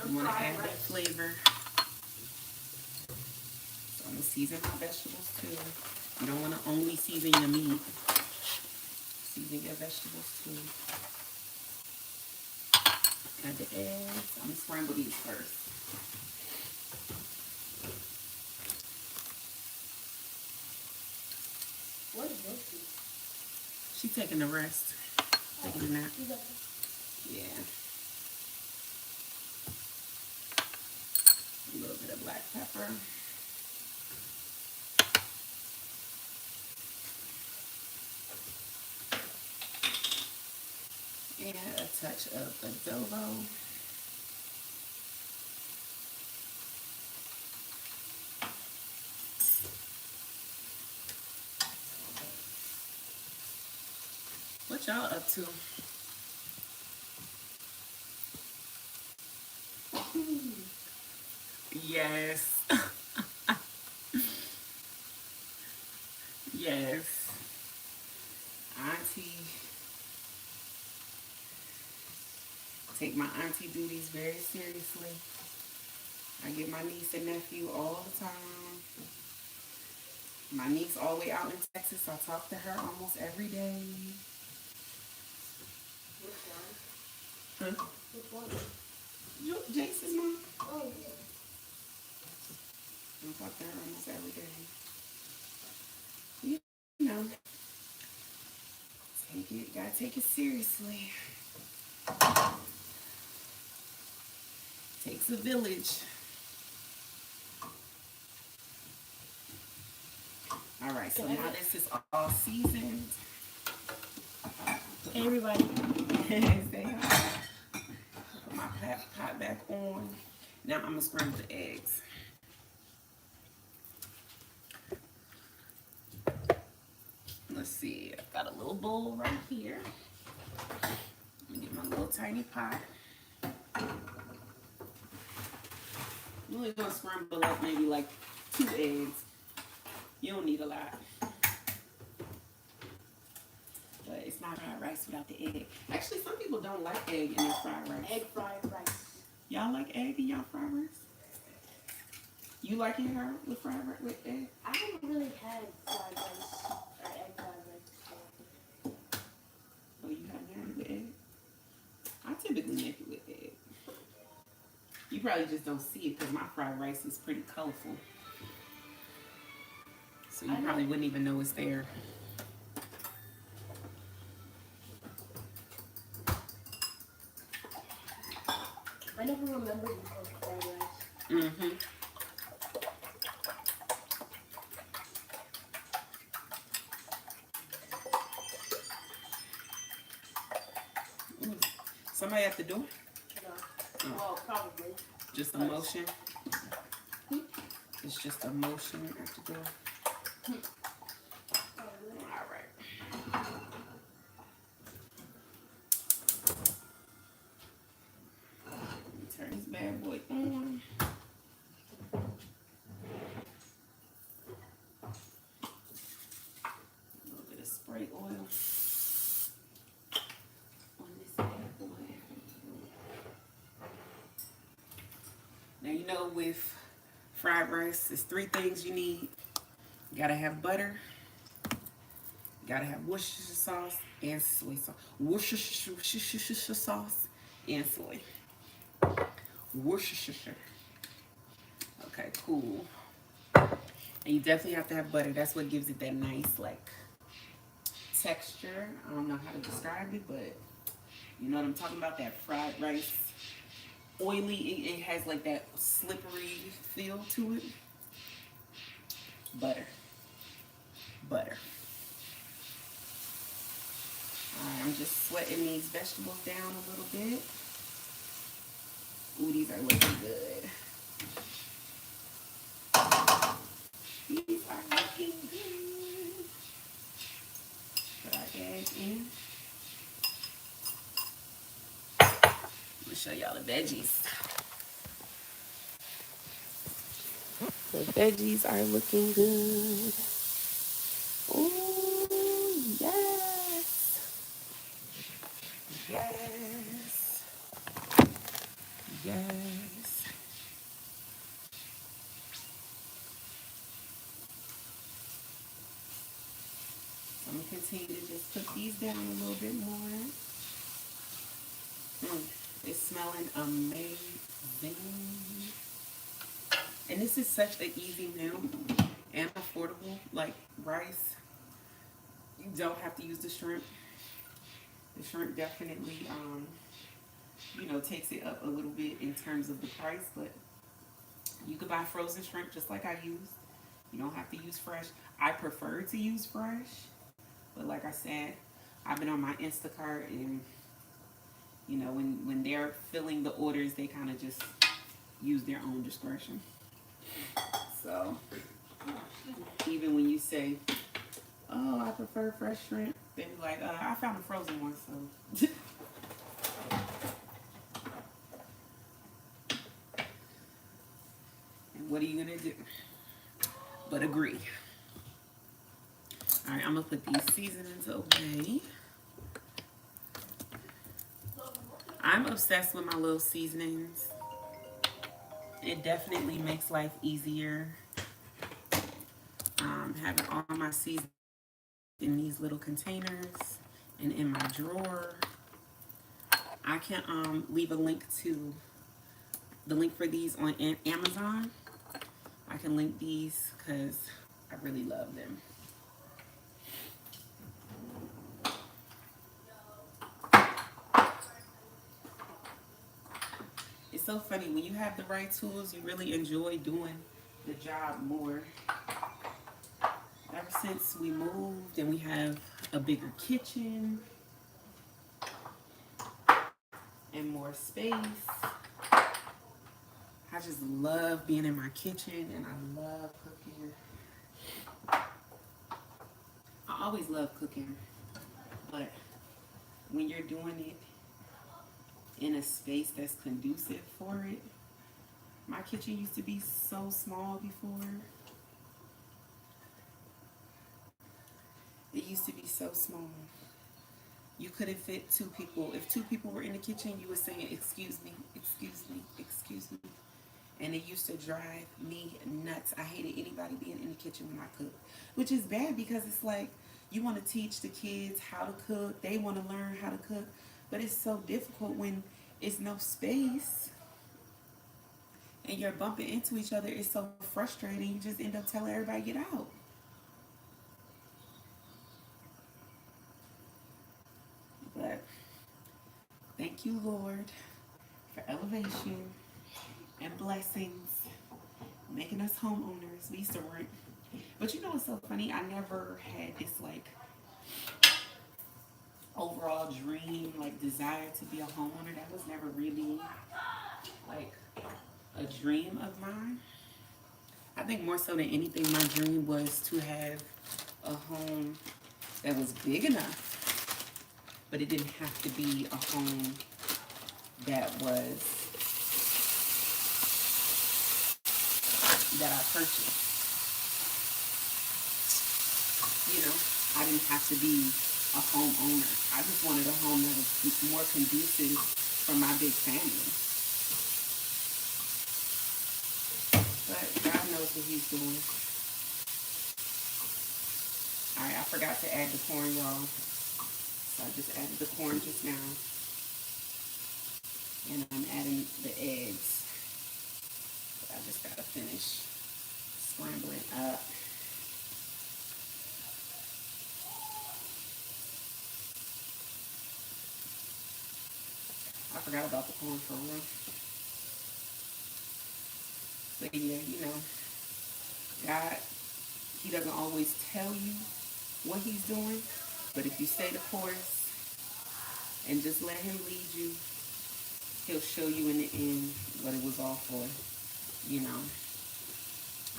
You want to add that flavor. So I'm going to season my vegetables too. You don't want to only season your meat. Season your vegetables too. Add the eggs. I'm going to scramble these first. What is this? She's taking a rest. Taking a nap. Yeah. A little bit of black pepper. And a touch of adobo. What y'all up to? Yes. Yes. Auntie. Take my auntie duties very seriously. I get my niece and nephew all the time. My niece all the way out in Texas. I talk to her almost every day. Which one? Huh? Which one? Jason's mom. Oh, yeah. I talk to her almost every day. You know, gotta take it seriously. Takes a village. All right, so now this is all seasoned. Hey, everybody. Say hi. Put my pot back on. Now I'm gonna scramble the eggs. Let's see, I've got a little bowl right here. Let me get my little tiny pot. I'm only gonna scramble up maybe like 2 eggs. You don't need a lot. But it's not fried rice without the egg. Actually, some people don't like egg in their fried rice. Egg fried rice. Y'all like egg in y'all fried rice? You like it, her with fried rice with egg? I haven't really had fried rice or egg fried rice. Oh, you haven't had it with egg? I typically make it with egg. You probably just don't see it because my fried rice is pretty colorful. So you probably wouldn't even know it's there. I never remembered you cooked fried rice. Mm-hmm. Somebody at the door? No. Oh. Well, probably. Just a motion? It's just a motion at the door. All right. Let me turn this bad boy on. A little bit of spray oil on this bad boy. Now you know with fried rice, there's 3 things you need. You gotta have butter. You gotta have Worcestershire sauce and soy sauce. Worcestershire sauce and soy. Worcestershire. Okay, cool. And you definitely have to have butter. That's what gives it that nice, like, texture. I don't know how to describe it, but you know what I'm talking about? That fried rice. Oily, it has like that slippery feel to it. Butter. Butter. Alright, I'm just sweating these vegetables down a little bit. Ooh, these are looking good. These are looking good. Put our eggs in. I'm gonna show y'all the veggies. The veggies are looking good. Ooh, yes. Yes. Yes. I'm going to continue to just put these down a little bit more. It's smelling amazing. And this is such an easy meal and affordable. Like rice, you don't have to use the shrimp. The shrimp definitely, you know, takes it up a little bit in terms of the price, but you could buy frozen shrimp just like I use. You don't have to use fresh. I prefer to use fresh, but like I said, I've been on my Instacart, and you know, when they're filling the orders, they kind of just use their own discretion. So even when you say, oh, I prefer fresh shrimp, they be like, I found a frozen one, so. And what are you gonna do but agree? All right, I'm gonna put these seasonings away. I'm obsessed with my little seasonings. It definitely makes life easier. Having all my seasonings in these little containers and in my drawer. I can leave a link to the link for these on Amazon. I can link these because I really love them. It's so funny, when you have the right tools, you really enjoy doing the job more. Ever since we moved and we have a bigger kitchen and more space, I just love being in my kitchen, and I love cooking. I always love cooking, but when you're doing it in a space that's conducive for it, my kitchen used to be so small before. It used to be so small. You couldn't fit 2 people. If 2 people were in the kitchen, you were saying, excuse me, excuse me, excuse me. And it used to drive me nuts. I hated anybody being in the kitchen when I cooked, which is bad because it's like you want to teach the kids how to cook. They want to learn how to cook, but it's so difficult when it's no space and you're bumping into each other. It's so frustrating. You just end up telling everybody, get out. But thank you, Lord, for elevation and blessings, making us homeowners. We used to rent. But you know what's so funny? I never had this like overall dream, like desire to be a homeowner. That was never really like a dream of mine. I think more so than anything, my dream was to have a home that was big enough, but it didn't have to be a home that I purchased. You know, I didn't have to be a homeowner. I just wanted a home that was more conducive for my big family. But God knows what He's doing. Alright, I forgot to add the corn, y'all. So I just added the corn just now. And I'm adding the eggs. I just gotta finish scrambling up. I forgot about the corn for real. But yeah, you know, God, he doesn't always tell you what he's doing, but if you stay the course and just let him lead you, he'll show you in the end what it was all for. You know,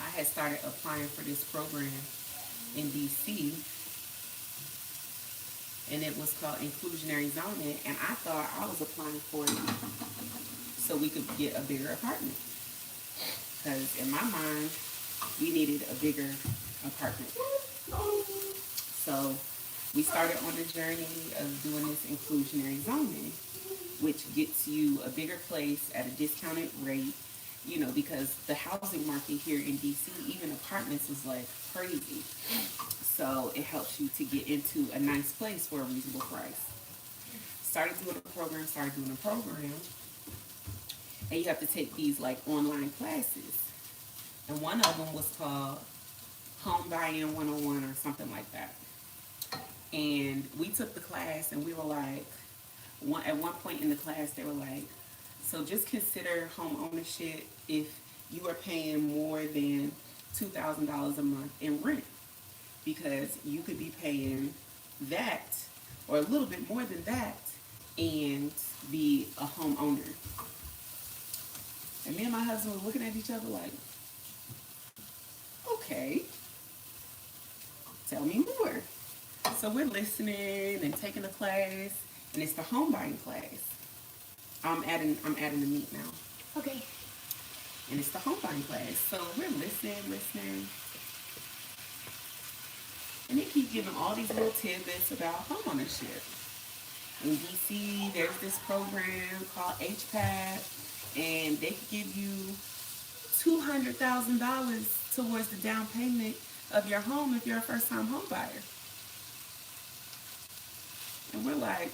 I had started applying for this program in DC, and it was called inclusionary zoning, and I thought I was applying for it so we could get a bigger apartment, because in my mind we needed a bigger apartment. So we started on the journey of doing this inclusionary zoning, which gets you a bigger place at a discounted rate, you know, because the housing market here in DC, even apartments, is like crazy. So it helps you to get into a nice place for a reasonable price. Started doing a program, and you have to take these like online classes. And one of them was called Home Buying 101 or something like that. And we took the class, and we were like, at one point in the class, they were like, so just consider home ownership if you are paying more than $2,000 a month in rent, because you could be paying that or a little bit more than that and be a homeowner. And me and my husband were looking at each other like, okay, tell me more. So we're listening and taking the class, and it's the home buying class. I'm adding the meat now. Okay. And it's the home buying class. So we're listening. And they keep giving all these little tidbits about homeownership. In DC, there's this program called HPAP, and they can give you $200,000 towards the down payment of your home if you're a first-time home buyer. And we're like,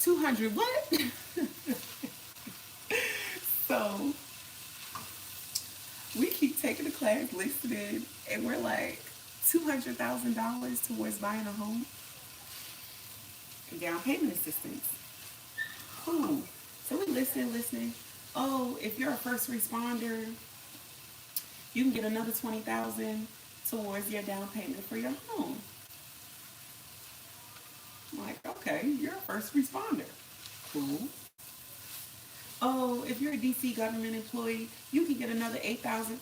200 what? So we keep taking the class, listening, and we're like, $200,000 towards buying a home? And down payment assistance. Cool. So we listening. Oh, if you're a first responder, you can get another $20,000 towards your down payment for your home. I'm like, okay, you're a first responder. Cool. Oh, if you're a DC government employee, you can get another $8,000.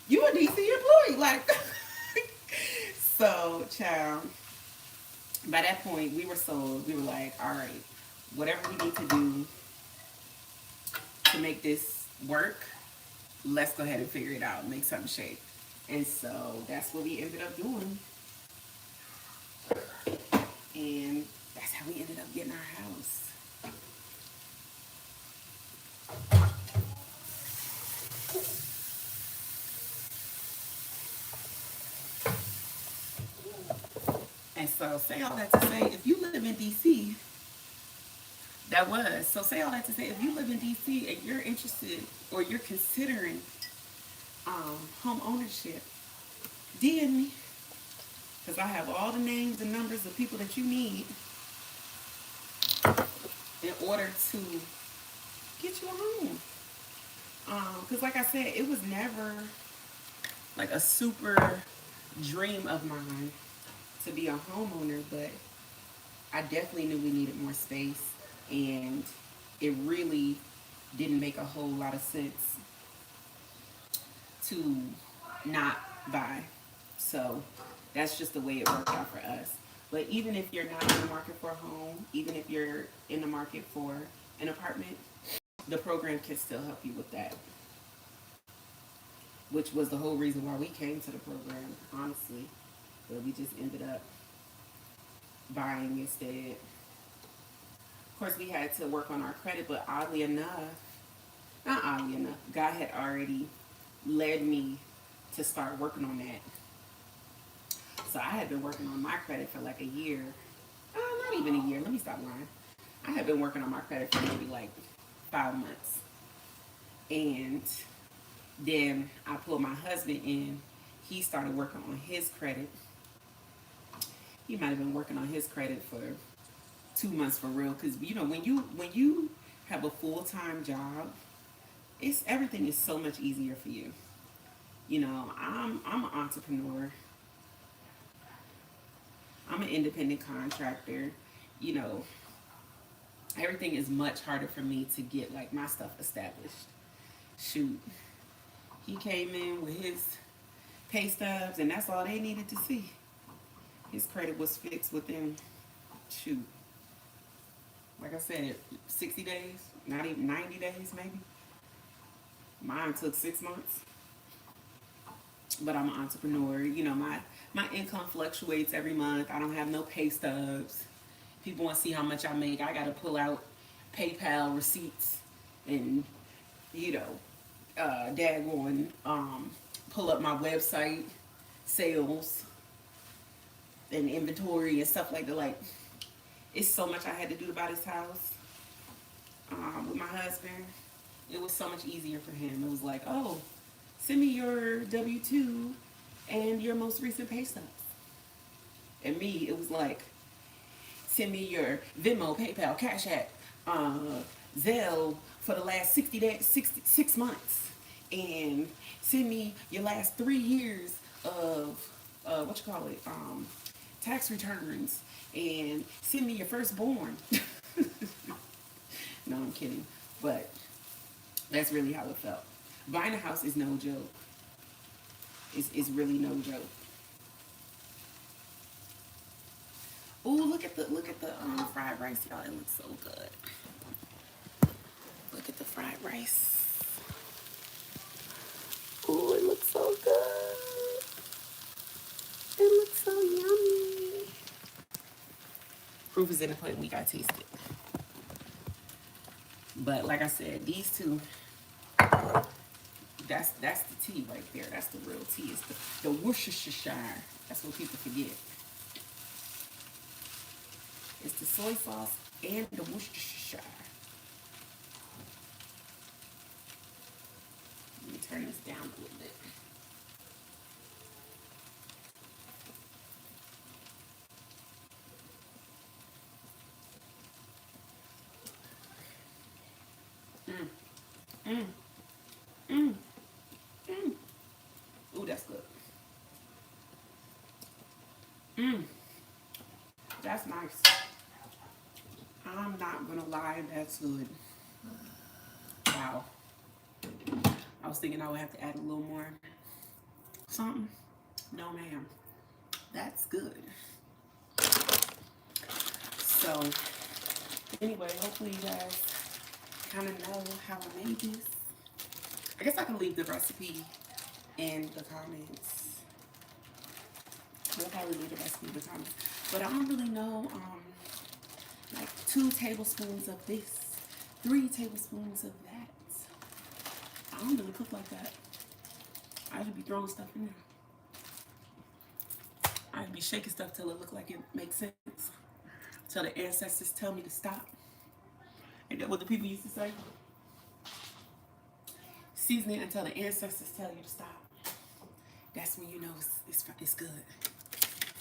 You a DC employee, like. So, child, by that point, we were sold. We were like, all right, whatever we need to do to make this work, let's go ahead and figure it out, make something shake. And so that's what we ended up doing. And that's how we ended up getting our house. And so say all that to say, if you live in DC, say all that to say, if you live in DC and you're interested or you're considering home ownership, DM me, because I have all the names and numbers of people that you need in order to get you a home. Because like I said, it was never like a super dream of mine to be a homeowner, but I definitely knew we needed more space, and it really didn't make a whole lot of sense to not buy. So that's just the way it worked out for us. But even if you're not in the market for a home, even if you're in the market for an apartment, the program can still help you with that, which was the whole reason why we came to the program, honestly. But we just ended up buying instead. Of course, we had to work on our credit, but not oddly enough, God had already led me to start working on that. So I had been working on my credit for like a year. Not even a year, let me stop lying. I had been working on my credit for maybe like 5 months. And then I pulled my husband in. He started working on his credit. He might have been working on his credit for 2 months for real. Because you know, when you have a full-time job, everything is so much easier for you. You know, I'm an entrepreneur. I'm an independent contractor. You know, everything is much harder for me to get like my stuff established. Shoot, he came in with his pay stubs, and that's all they needed to see. His credit was fixed within, shoot, like I said, 60 days, not even 90 days maybe. Mine took 6 months. But I'm an entrepreneur. You know, my income fluctuates every month. I don't have no pay stubs. People want to see how much I make. I got to pull out PayPal receipts and, you know, pull up my website, sales, and inventory and stuff like that. Like, it's so much I had to do about his house with my husband. It was so much easier for him. It was like, oh, send me your W-2 and your most recent pay stubs. And me, it was like, send me your Venmo, PayPal, Cashapp, Zelle for the last 60 days, 6 months. And send me your last 3 years of, tax returns. And send me your firstborn. No, I'm kidding. But that's really how it felt. Buying a house is no joke. It's really no joke. Ooh, look at the fried rice, y'all. It looks so good. Look at the fried rice. Ooh, it looks so good. It looks so yummy. Proof is in the pudding. We gotta taste it. But like I said, these two. That's the tea right there. That's the real tea. It's the Worcestershire. That's what people forget. It's the soy sauce and the Worcestershire. Let me turn this down a little bit. Ooh, that's good. That's nice. I'm not gonna lie, that's good. Wow. I was thinking I would have to add a little more something. No, ma'am. That's good. So, anyway, hopefully you guys kind of know how I made this. I guess I can leave the recipe in the comments. I'll probably leave the recipe in the comments. But I don't really know, like 2 tablespoons of this, 3 tablespoons of that. I don't really cook like that. I should be throwing stuff in there. I should be shaking stuff till it look like it makes sense. Till the ancestors tell me to stop. Ain't that what the people used to say? Season it until the ancestors tell you to stop. That's when you know it's good.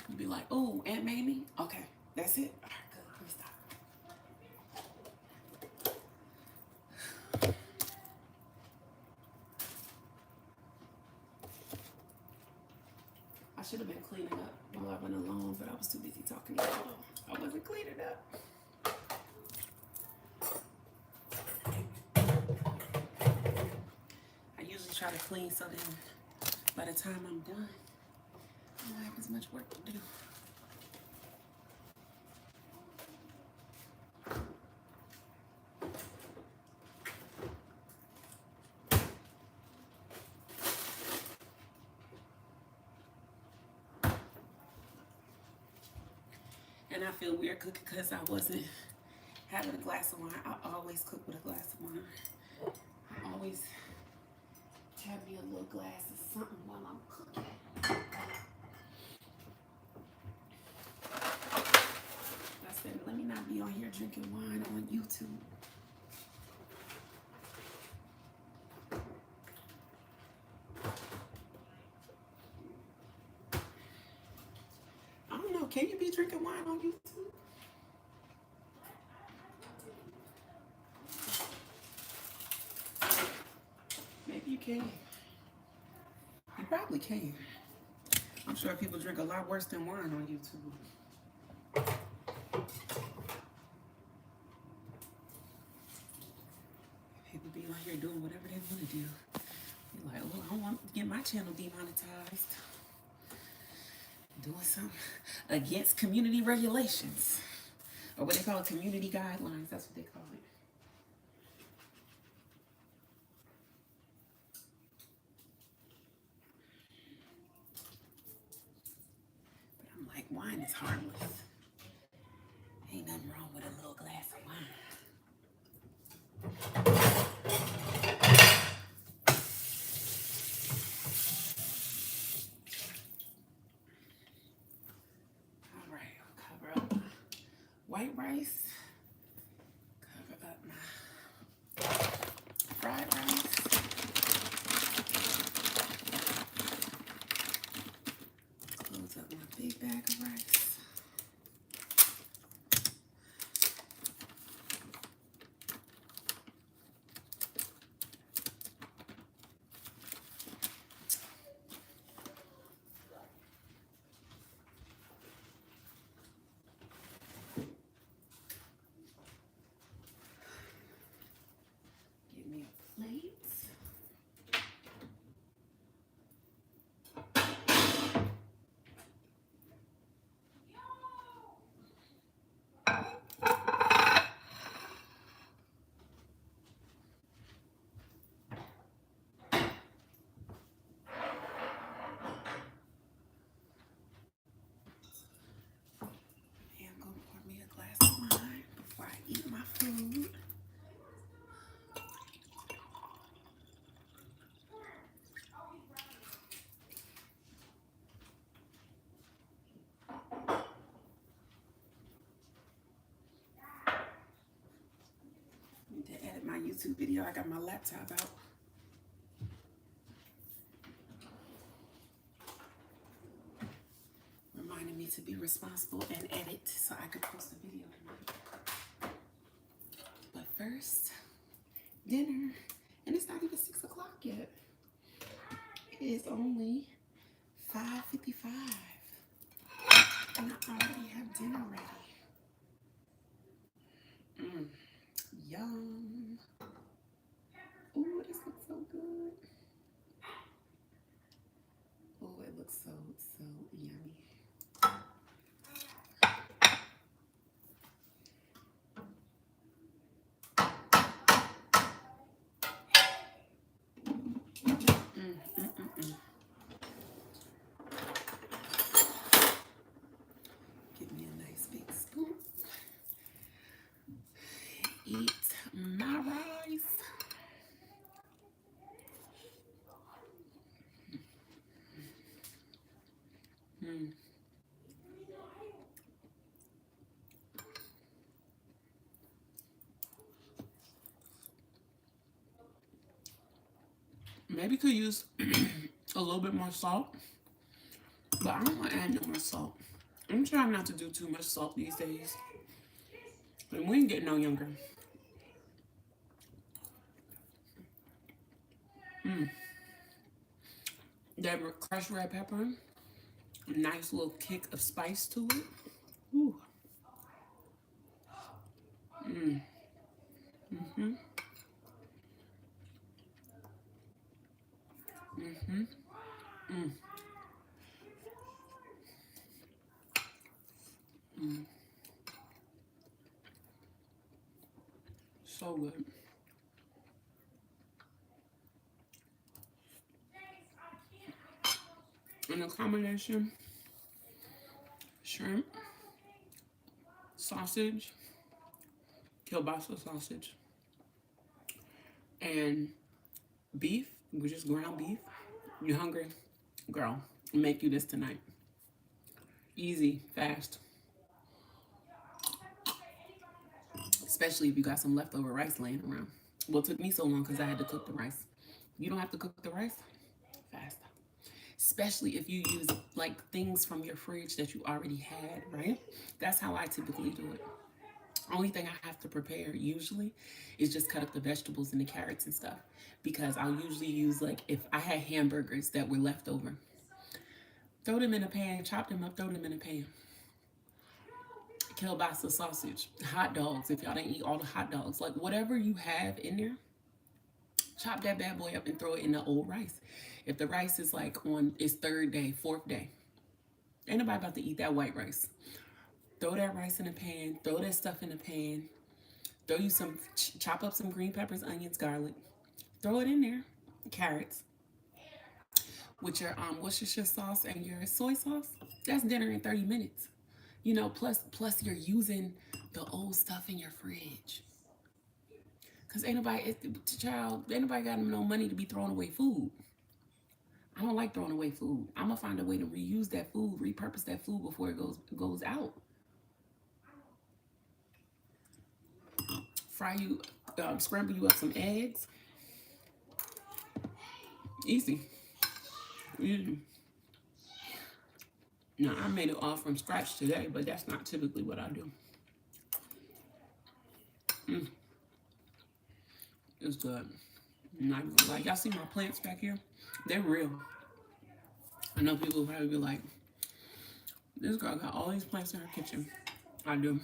You be like, oh, Aunt Mamie? Okay, that's it? All right, good, let me stop. I should have been cleaning up while I went along, but I was too busy talking to y'all. I wasn't cleaning up. I usually try to clean so then by the time I'm done, I don't have as much work to do. And I feel weird cooking because I wasn't having a glass of wine. I always cook with a glass of wine. I always have me a little glass of something while I'm cooking. I said, let me not be on here drinking wine on YouTube. Can you be drinking wine on YouTube? Maybe you can. You probably can. I'm sure people drink a lot worse than wine on YouTube. People be on here doing whatever they want to do. You're like, oh, I don't want to get my channel demonetized. Doing something against community regulations. Or what they call it, community guidelines. That's what they call it. But I'm like, wine is harmless. Ain't nothing wrong with a little glass of wine. All right, I'll cover up my white rice. Cover up my fried rice. Close up my big bag of rice. Get me a plate. I'm gonna pour me a glass of wine before I eat my food. Need to edit my YouTube video. I got my laptop out. Reminding me to be responsible and edit so I could post a video tonight. But first, dinner. And it's not even 6 o'clock yet. It is only 5:55. And I already have dinner ready. Yum. Ooh, this looks so good. Oh, it looks so yummy. Give me a nice big spoon. Eat my rice. Maybe could use a little bit more salt, but I don't want to add no more salt. I'm trying not to do too much salt these days. But we ain't getting no younger. That crushed red pepper, a nice little kick of spice to it. Ooh. So good. And the combination, shrimp, sausage, kielbasa sausage, and beef, which is ground beef. You hungry? Girl, make you this tonight. Easy, fast. Especially if you got some leftover rice laying around. Well, it took me so long because I had to cook the rice. You don't have to cook the rice? Fast. especially if you use like things from your fridge that you already had, right? That's how I typically do it. Only thing I have to prepare usually is just cut up the vegetables and the carrots and stuff, because I'll usually use, like, if I had hamburgers that were left over, throw them in a pan, chop them up, throw them in a pan. Kielbasa sausage, hot dogs, if y'all didn't eat all the hot dogs, like whatever you have in there, chop that bad boy up and throw it in the old rice. If the rice is like on its third day, fourth day, ain't nobody about to eat that white rice. Throw that rice in a pan, throw that stuff in a pan, throw you some, chop up some green peppers, onions, garlic, throw it in there, carrots, with your Worcestershire sauce and your soy sauce. That's dinner in 30 minutes. You know, plus you're using the old stuff in your fridge. Cause ain't nobody got no money to be throwing away food. I don't like throwing away food. I'm gonna find a way to reuse that food, repurpose that food before it goes out. Scramble you up some eggs. Easy. Now, I made it all from scratch today, but that's not typically what I do. It's good. Not even gonna lie. Y'all see my plants back here? They're real. I know people will probably be like, this girl got all these plants in her kitchen. I do.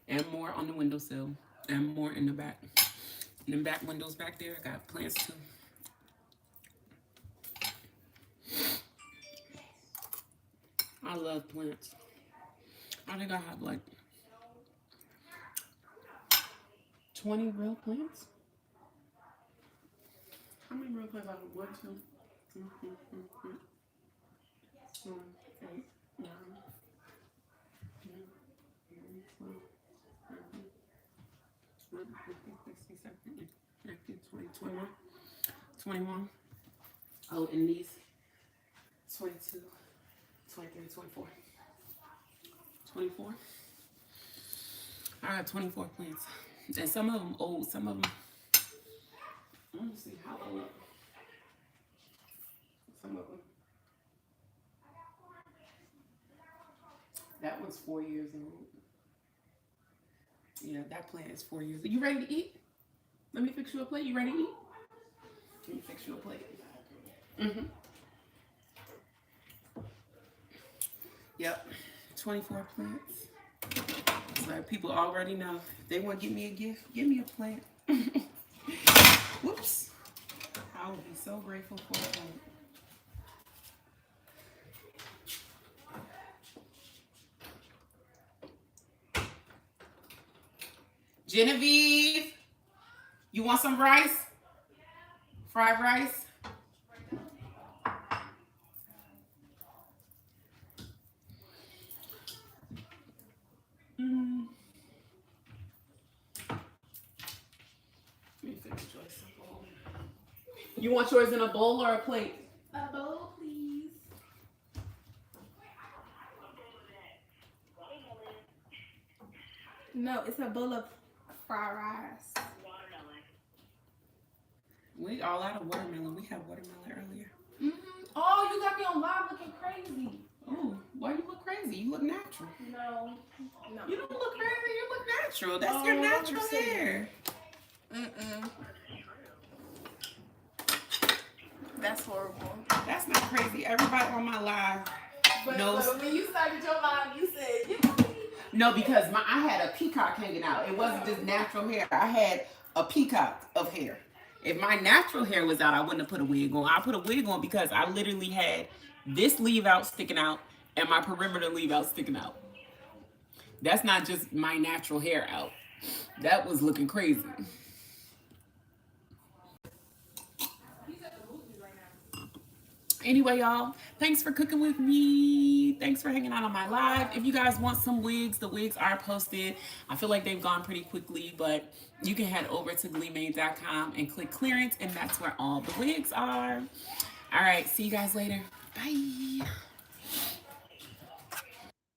And more on the windowsill. And more in the back. In the back windows back there, I got plants too. I love plants. I think I have like 20 real plants. How many real plants I have? 1, 2, 3, 4, 5, 8, 9, 10, 11, 12, 13, 14, 15, 16, 17, 18, 19, 20, 21. Oh, and these 22. 23, 24. 24. I got 24 plants. And some of them old, some of them, let me see how old. Some of them. That one's 4 years old. Yeah, that plant is 4 years old. You ready to eat? Let me fix you a plate. You ready to eat? Let me fix you a plate. Yep, 24 plants. So people already know. They want to give me a gift, give me a plant. Whoops. I would be so grateful for a plant. Genevieve, you want some rice? Fried rice? You want yours in a bowl or a plate? A bowl, please. No, it's a bowl of fried rice. We all out of watermelon. We had watermelon earlier. Oh, you got me on live looking crazy. Oh, why you look crazy? You look natural. No. You don't look crazy. You look natural. That's your natural hair. That's horrible. That's not crazy. Everybody on my live knows. But when you started your live, you said, No, because I had a peacock hanging out. It wasn't just natural hair. I had a peacock of hair. If my natural hair was out, I wouldn't have put a wig on. I put a wig on because I literally had this leave out sticking out and my perimeter leave out sticking out. That's not just my natural hair out. That was looking crazy. Anyway, y'all, thanks for cooking with me. Thanks for hanging out on my live. If you guys want some wigs, the wigs are posted. I feel like they've gone pretty quickly, but you can head over to GLEEmade.com and click clearance, and that's where all the wigs are. All right, see you guys later. Bye.